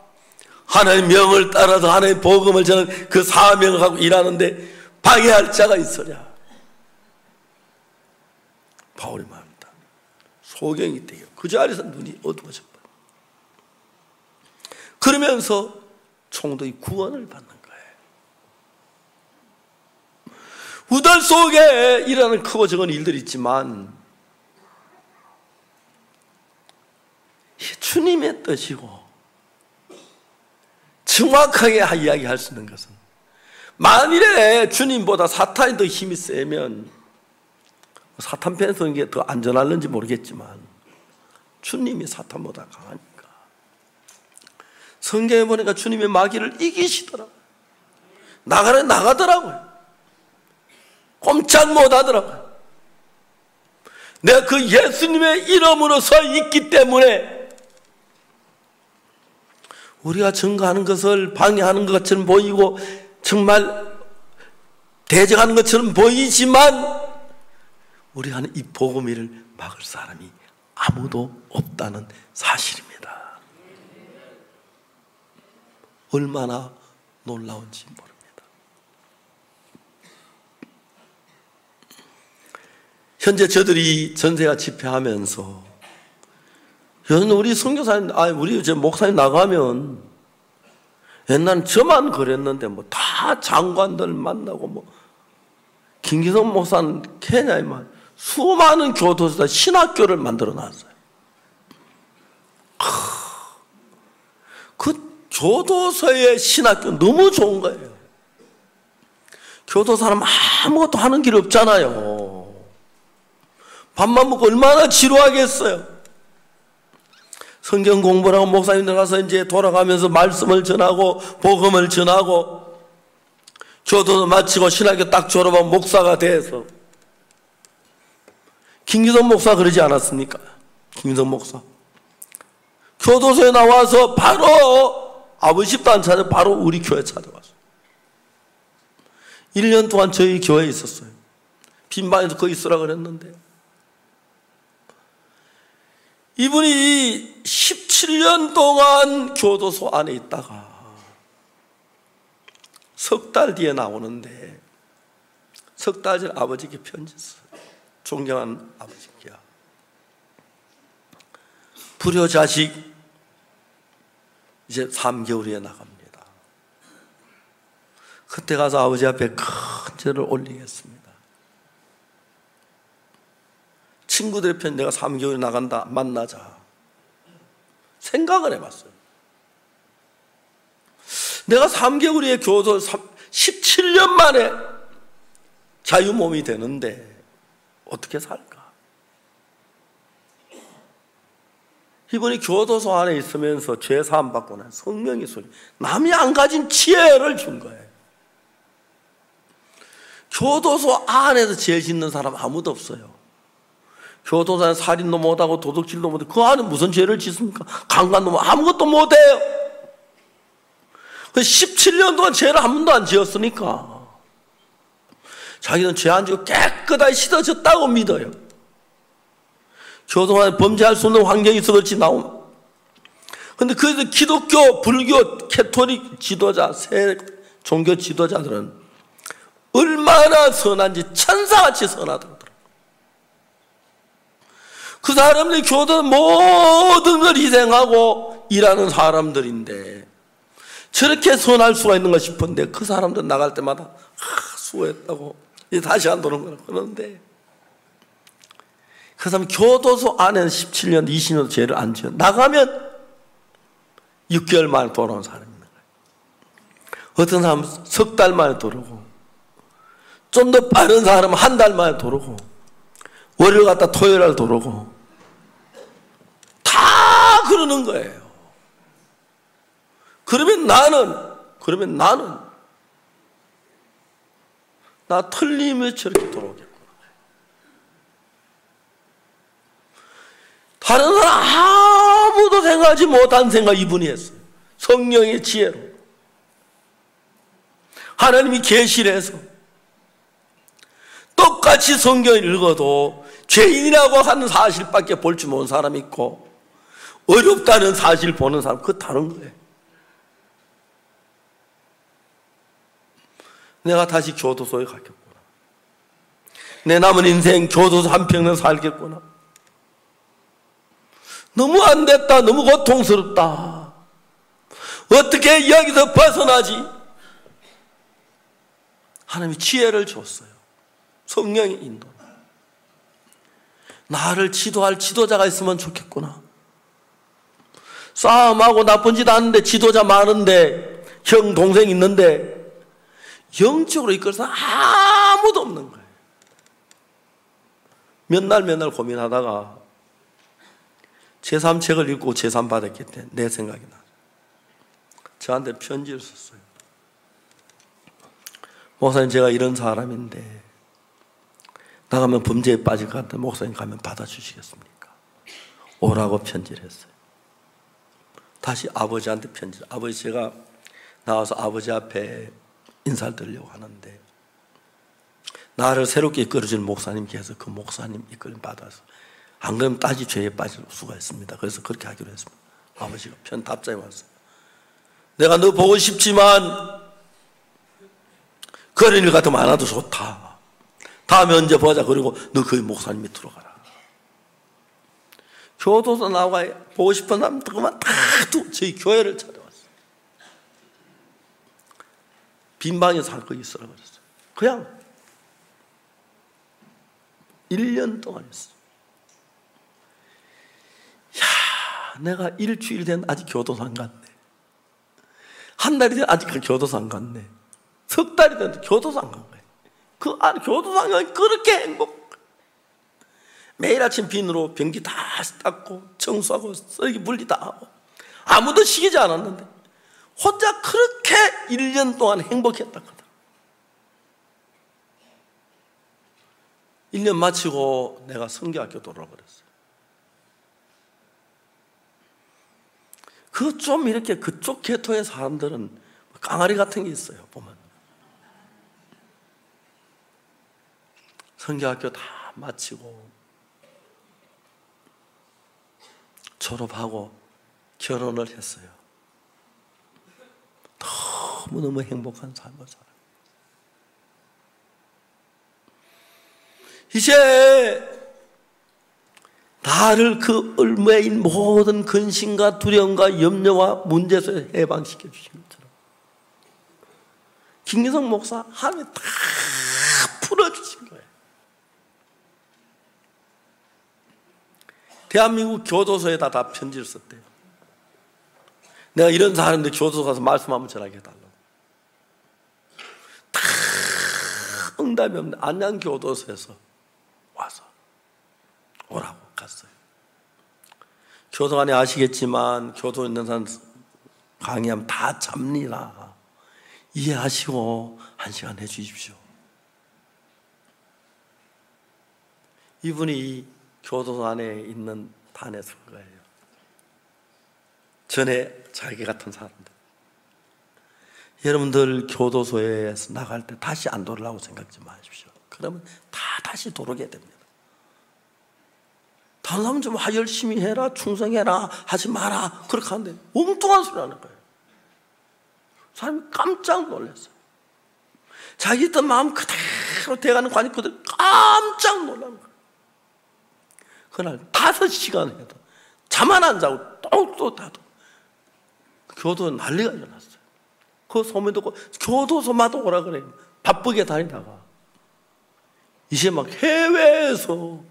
하나님의 명을 따라서 하나님의 복음을 전하는 그 사명을 하고 일하는데 방해할 자가 있으랴. 바울이 말합니다. 소경이 되요. 그 자리에서 눈이 어두워져 버려. 그러면서 총독이 구원을 받는 거예요. 우달 속에 일어나는 크고 작은 일들이 있지만 주님의 뜻이고 정확하게 이야기할 수 있는 것은, 만일에 주님보다 사탄이 더 힘이 세면 사탄 편에서 이게 더 안전할는지 모르겠지만 주님이 사탄보다 강하니까 성경에 보니까 주님의 마귀를 이기시더라고요. 나가더라고요. 꼼짝 못하더라고요. 내가 그 예수님의 이름으로 서 있기 때문에 우리가 증거하는 것을 방해하는 것처럼 보이고 정말 대적하는 것처럼 보이지만 우리가 하는 이 복음을 막을 사람이 아무도 없다는 사실입니다. 얼마나 놀라운지 모릅니다. 현재 저들이 전세가 집회하면서 요즘 우리 선교사님, 우리 목사님 나가면 옛날엔 저만 그랬는데 뭐 다 장관들 만나고 김기성 목사는 케냐에만 수많은 교도소다 신학교를 만들어 놨어요. 그 교도소의 신학교 너무 좋은 거예요. 교도 사람 아무것도 하는 길 없잖아요. 밥만 먹고 얼마나 지루하겠어요. 성경 공부를 하고 목사님들 가서 이제 돌아가면서 말씀을 전하고 복음을 전하고 교도도 마치고 신학교 딱 졸업하고 목사가 돼서 김기성 목사 그러지 않았습니까? 김기성 목사 교도소에 나와서 바로 아버지 집도 안 찾아 바로 우리 교회 찾아왔어요. 1년 동안 저희 교회에 있었어요. 빈 방에서 거기 있으라 그랬는데 이분이 17년 동안 교도소 안에 있다가 석 달 뒤에 나오는데 석 달 전에 아버지께 편지 썼어요. 존경하는 아버지께야 불효자식 이제 3개월 후에 나갑니다. 그때 가서 아버지 앞에 큰 절을 올리겠습니다. 친구들의 편 내가 3개월에 나간다 만나자 생각을 해봤어요. 내가 3개월의 교도 17년 만에 자유몸이 되는데 어떻게 살까? 이번에 교도소 안에 있으면서 죄 사함 받고 난 성령의 소리 남이 안 가진 지혜를 준 거예요. 교도소 안에서 죄 짓는 사람 아무도 없어요. 교도소에 살인도 못하고 도둑질도 못하고 그 안에 무슨 죄를 짓습니까? 강간도 못 아무것도 못해요. 17년 동안 죄를 한 번도 안 지었으니까 자기는 죄 안 지고 깨끗하게 씻어졌다고 믿어요. 교도소에 범죄할 수 없는 환경이 있어 그렇지 나오면. 그런데 그래서 기독교, 불교, 캐토릭 지도자, 새 종교 지도자들은 얼마나 선한지 천사같이 선하더라고요. 그 사람들이 교도 모든 걸 희생하고 일하는 사람들인데 저렇게 선할 수가 있는가 싶은데 그 사람들 나갈 때마다 수고했다고 이제 다시 안 도는 거라 그러는데 그 사람 교도소 안에는 17년, 20년 죄를 안 지어 나가면 6개월 만에 돌아온 사람이 있는 거예요. 어떤 사람은 석 달 만에 돌아오고 좀 더 빠른 사람은 한 달 만에 돌아오고 월요일 갔다 토요일 날 돌아오고 다 그러는 거예요. 그러면 나는 나 틀림없이 저렇게 돌아오겠구나. 다른 사람 아무도 생각하지 못한 생각 이분이 했어요. 성령의 지혜로 하나님이 계시를 해서 똑같이 성경을 읽어도 죄인이라고 하는 사실밖에 볼 줄 모르는 사람이 있고 어렵다는 사실 보는 사람 그거 다른 거예요. 내가 다시 교도소에 가겠구나. 내 남은 인생 교도소 한평생 살겠구나. 너무 안 됐다. 너무 고통스럽다. 어떻게 여기서 벗어나지? 하나님이 지혜를 줬어요. 성령의 인도. 나를 지도할 지도자가 있으면 좋겠구나. 싸움하고 나쁜 짓 하는데 지도자 많은데 형 동생 있는데 영적으로 이끌 사람 아무도 없는 거예요. 몇 날 고민하다가 제3책을 읽고 제3 받았기 때문에 내 생각이 나요. 저한테 편지를 썼어요. 목사님, 제가 이런 사람인데 나가면 범죄에 빠질 것 같은데 목사님 가면 받아주시겠습니까? 오라고 편지를 했어요. 다시 아버지한테 편지. 아버지, 제가 나와서 아버지 앞에 인사를 드리려고 하는데 나를 새롭게 이끌어줄 목사님께서 그 목사님 이끌림 받아서 안 그러면 다시 죄에 빠질 수가 있습니다. 그래서 그렇게 하기로 했습니다. 아버지가 답장이 왔어요. 내가 너 보고 싶지만 그런 일 같으면 안 와도 좋다. 다음에 언제 보자. 그리고 너 그 목사님 밑으로 가라. 교도소 나와 보고 싶은 사람들 그만 다 저희 교회를 찾아왔어요. 빈 방에서 거기 있으라 그랬어요. 그냥 1년 동안 했어요. 야, 내가 일주일 된 아직 교도소 안 갔네. 한 달이 된 아직 교도소 안 갔네. 석 달이 됐는데 교도소 안 간 거예요. 그 안에 교도소 안 가면 그렇게 행복. 매일 아침 비누로 변기 다 닦고 청소하고 쓰레기 분리 다 하고 아무도 시키지 않았는데 혼자 그렇게 1년 동안 행복했다 그러더라고요. 1년 마치고 내가 성교학교 돌아버렸어요. 그 좀 이렇게 그쪽 계통의 사람들은 깡아리 같은 게 있어요. 보면 성교학교 다 마치고 졸업하고 결혼을 했어요. 너무너무 행복한 삶을 살아요. 이제 나를 그 얼매인 모든 근심과 두려움과 염려와 문제에서 해방시켜 주신 것처럼 김기성 목사 하나님이 다 풀어주신 거예요. 대한민국 교도소에다 다 편지를 썼대요. 내가 이런 사람인데 교도소 가서 말씀 한번 전하게 해달라고. 다 응답이 없는데 안양교도소에서 와서 오라고 갔어요. 교도 안에 아시겠지만 교도에 있는 사람 강의하면 다 잡니다. 이해하시고 1시간 해주십시오. 이분이 교도소 안에 있는 단에 선 거예요. 전에 자기 같은 사람들. 여러분들 교도소에서 나갈 때 다시 안 돌아오라고 생각지 마십시오. 그러면 다 다시 돌아오게 됩니다. 다른 사람은 좀 열심히 해라, 충성해라, 하지 마라 그렇게 하는데 엉뚱한 소리 하는 거예요. 사람이 깜짝 놀랐어요. 자기 있던 마음 그대로 돼가는 관이 그대로 깜짝 놀라는 거예요. 그날 5시간 해도 잠 안 자고 또 다도 교도에 난리가 일어났어요. 그 소문 듣고 교도소마다 오라 그래요. 바쁘게 다니다가 이제 막 해외에서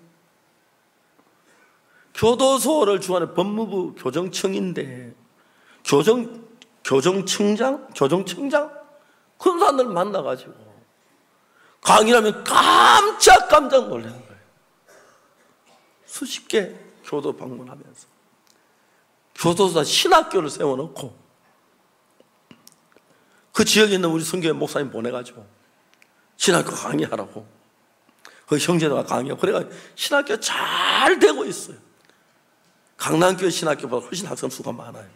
교도소를 주관하는 법무부 교정청인데 교정청장 그런 사람들 만나가지고 강의를 하면 깜짝 놀라는 거예요. 수십 개 교도 방문하면서 교도소 신학교를 세워놓고 그 지역에 있는 우리 선교회 목사님 보내가지고 신학교 강의하라고 그 형제들과 강의하고 그래가 신학교 잘 되고 있어요. 강남교회 신학교보다 훨씬 학생 수가 많아요.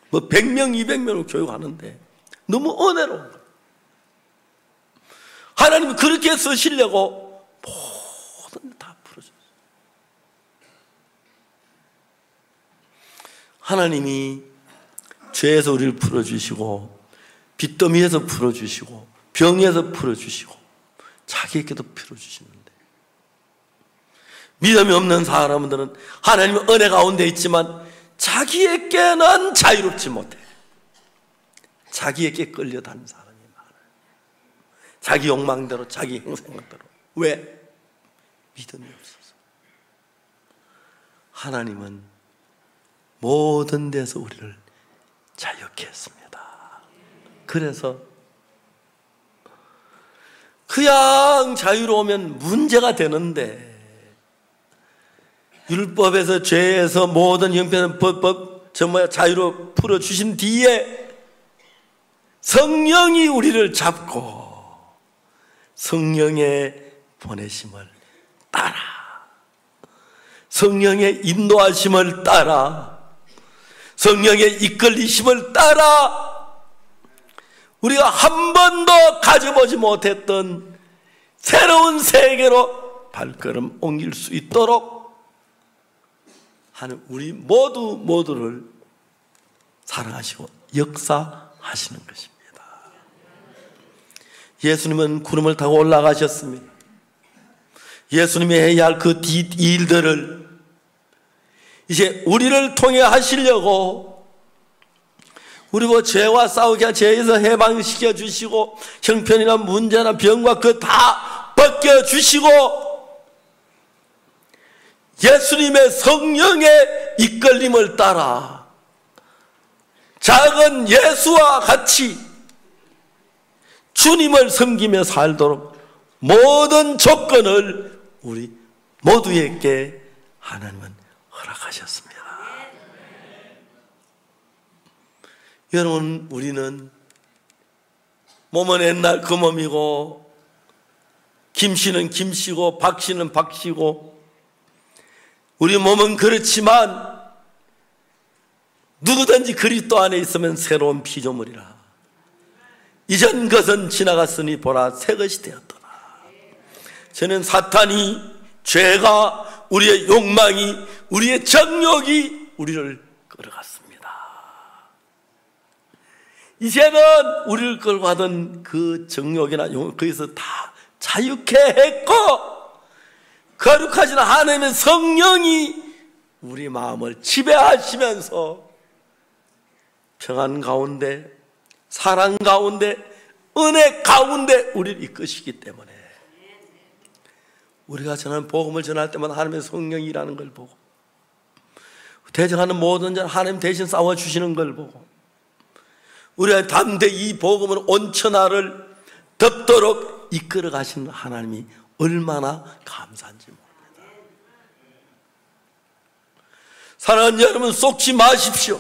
뭐 100명, 200명을 교육하는데 너무 은혜로운 거예요. 하나님이 그렇게 쓰시려고 모든 다 풀어줬어요. 하나님이 죄에서 우리를 풀어주시고 빚더미에서 풀어주시고 병에서 풀어주시고 자기에게도 풀어주시는데 믿음이 없는 사람들은 하나님의 은혜 가운데 있지만 자기에게는 자유롭지 못해. 자기에게 끌려다니는 사람이 많아요. 자기 욕망대로 자기 행생대로. 왜? 믿음이 없어서. 하나님은 모든 데서 우리를 자유케 했습니다. 그래서 그냥 자유로우면 문제가 되는데 율법에서 죄에서 모든 형편은 자유로 풀어주신 뒤에 성령이 우리를 잡고 성령의 보내심을 따라, 성령의 인도하심을 따라, 성령의 이끌리심을 따라 우리가 한 번도 가져보지 못했던 새로운 세계로 발걸음 옮길 수 있도록 하는 우리 모두를 사랑하시고 역사하시는 것입니다. 예수님은 구름을 타고 올라가셨습니다. 예수님이 해야 할 그 일들을 이제 우리를 통해 하시려고, 우리 죄와 싸우게 한 죄에서 해방시켜 주시고 형편이나 문제나 병과 그 다 벗겨 주시고 예수님의 성령의 이끌림을 따라 작은 예수와 같이 주님을 섬기며 살도록 모든 조건을 우리 모두에게 하나님은 허락하셨습니다. 여러분, 우리는 몸은 옛날 그 몸이고 김씨는 김씨고 박씨는 박씨고 우리 몸은 그렇지만 누구든지 그리스도 안에 있으면 새로운 피조물이라. 이전 것은 지나갔으니 보라 새 것이 되었더라. 저는 사탄이, 죄가, 우리의 욕망이, 우리의 정욕이 우리를 끌어갔습니다. 이제는 우리를 끌고 하던 그 정욕이나 욕, 거기서 다 자유케 했고 거룩하신 하나님의 성령이 우리 마음을 지배하시면서 평안 가운데, 사랑 가운데, 은혜 가운데 우리를 이끄시기 때문에 우리가 전하는 복음을 전할 때마다 하나님의 성령이 일하는 걸 보고, 대적하는 모든 자 하나님 대신 싸워주시는 걸 보고, 우리가 담대히 이 복음을 온천하를 덮도록 이끌어 가시는 하나님이 얼마나 감사한지 모릅니다. 사랑하는 여러분, 속지 마십시오.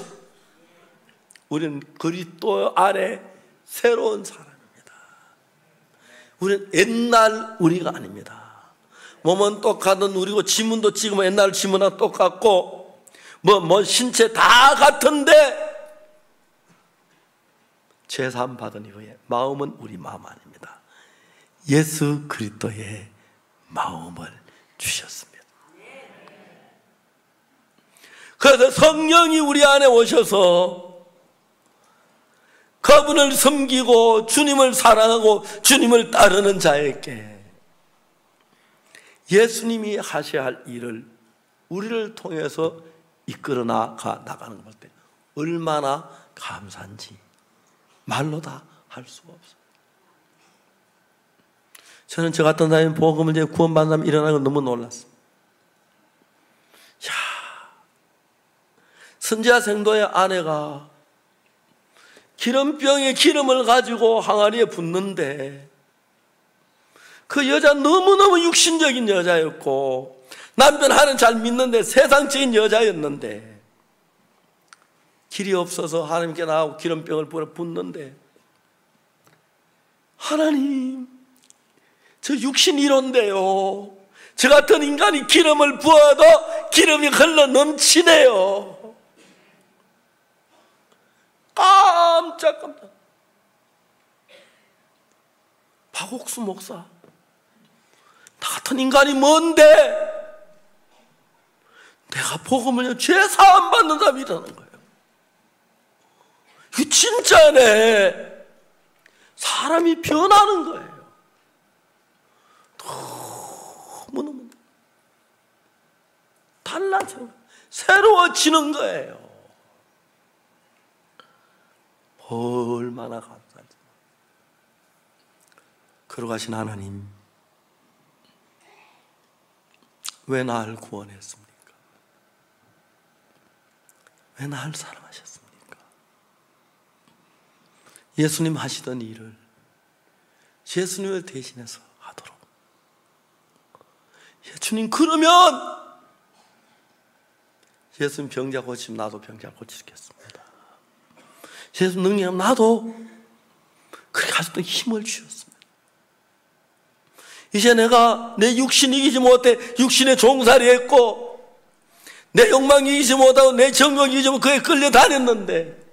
우리는 그리스도 안에 새로운 사람입니다. 우리는 옛날 우리가 아닙니다. 몸은 똑같은 우리고 지문도 지금 옛날 지문하고 똑같고 신체 다 같은데 제사함 받은 이후에 마음은 우리 마음 아닙니다. 예수 그리스도의 마음을 주셨습니다. 그래서 성령이 우리 안에 오셔서 그분을 섬기고 주님을 사랑하고 주님을 따르는 자에게 예수님이 하셔야 할 일을 우리를 통해서 이끌어 나가는 걸 볼 때 얼마나 감사한지 말로 다 할 수가 없어요. 저는 저 같은 사람이 복음을 이제 구원받는 사람이 일어나는 걸 너무 놀랐습니다. 선지자 생도의 아내가 기름병에 기름을 가지고 항아리에 붓는데 그 여자 너무너무 육신적인 여자였고 남편 하나님 잘 믿는데 세상적인 여자였는데 길이 없어서 하나님께 나가고 기름병을 붓는데 하나님, 저 육신 이론데요, 저 같은 인간이 기름을 부어도 기름이 흘러 넘치네요. 깜짝 박옥수 목사, 나 같은 인간이 뭔데 내가 복음을 죄 사함 받는 사람이라는 거예요. 이거 진짜네. 사람이 변하는 거예요. 너무너무 달라지는, 새로워지는 거예요. 얼마나 감사한지. 거룩하신 하나님, 왜 나를 구원했습니까? 왜 나를 사랑하셨습니까? 예수님 하시던 일을 예수님을 대신해서 하도록. 주님, 그러면 예수님 병자 고치면 나도 병자 고치겠습니다. 예수님 능력하면 나도 그렇게 가졌던 힘을 주셨습니다. 이제 내가 내 육신 이기지 못해 육신의 종살이 했고 내 욕망 이기지 못하고 내 정욕 이기지 못하고 그에 끌려다녔는데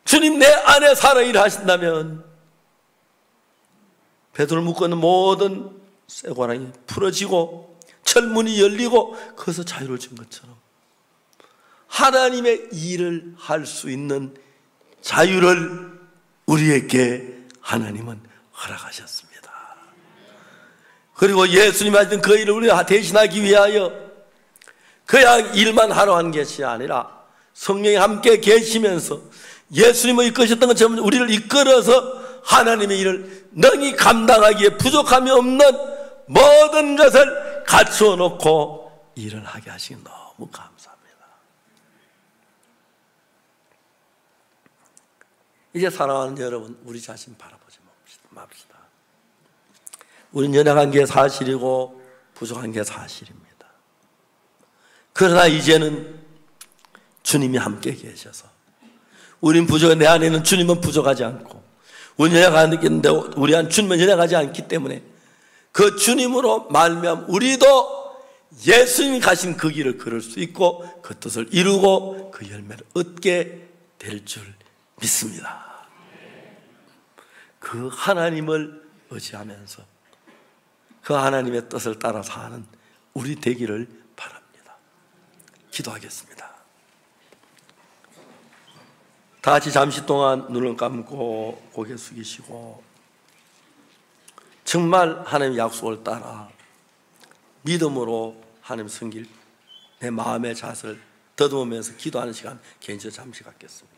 주님 내 안에 살아 일하신다면 베드로를 묶어놓은 모든 쇠고랑이 풀어지고 철문이 열리고 거기서 자유를 준 것처럼 하나님의 일을 할 수 있는 자유를 우리에게 하나님은 허락하셨습니다. 그리고 예수님이 하신 그 일을 우리가 대신하기 위하여 그냥 일만 하러 한 것이 아니라 성령이 함께 계시면서 예수님을 이끄셨던 것처럼 우리를 이끌어서 하나님의 일을 능히 감당하기에 부족함이 없는 모든 것을 갖추어 놓고 일을 하게 하시기 너무 감사합니다. 이제 사랑하는 여러분, 우리 자신 바라보지 맙시다. 우리는 연약한 게 사실이고 부족한 게 사실입니다. 그러나 이제는 주님이 함께 계셔서 우린 부족해, 내 안에는 주님은 부족하지 않고 우리는 연약한데 우리 안 주님은 연약하지 않기 때문에 그 주님으로 말미암아 우리도 예수님이 가신 그 길을 걸을 수 있고 그 뜻을 이루고 그 열매를 얻게 될 줄 믿습니다. 그 하나님을 의지하면서 그 하나님의 뜻을 따라 사는 우리 되기를 바랍니다. 기도하겠습니다. 다 같이 잠시 동안 눈을 감고 고개 숙이시고 정말 하나님의 약속을 따라 믿음으로 하나님 섬길 내 마음의 잣을 더듬으면서 기도하는 시간 개인적으로 잠시 갖겠습니다.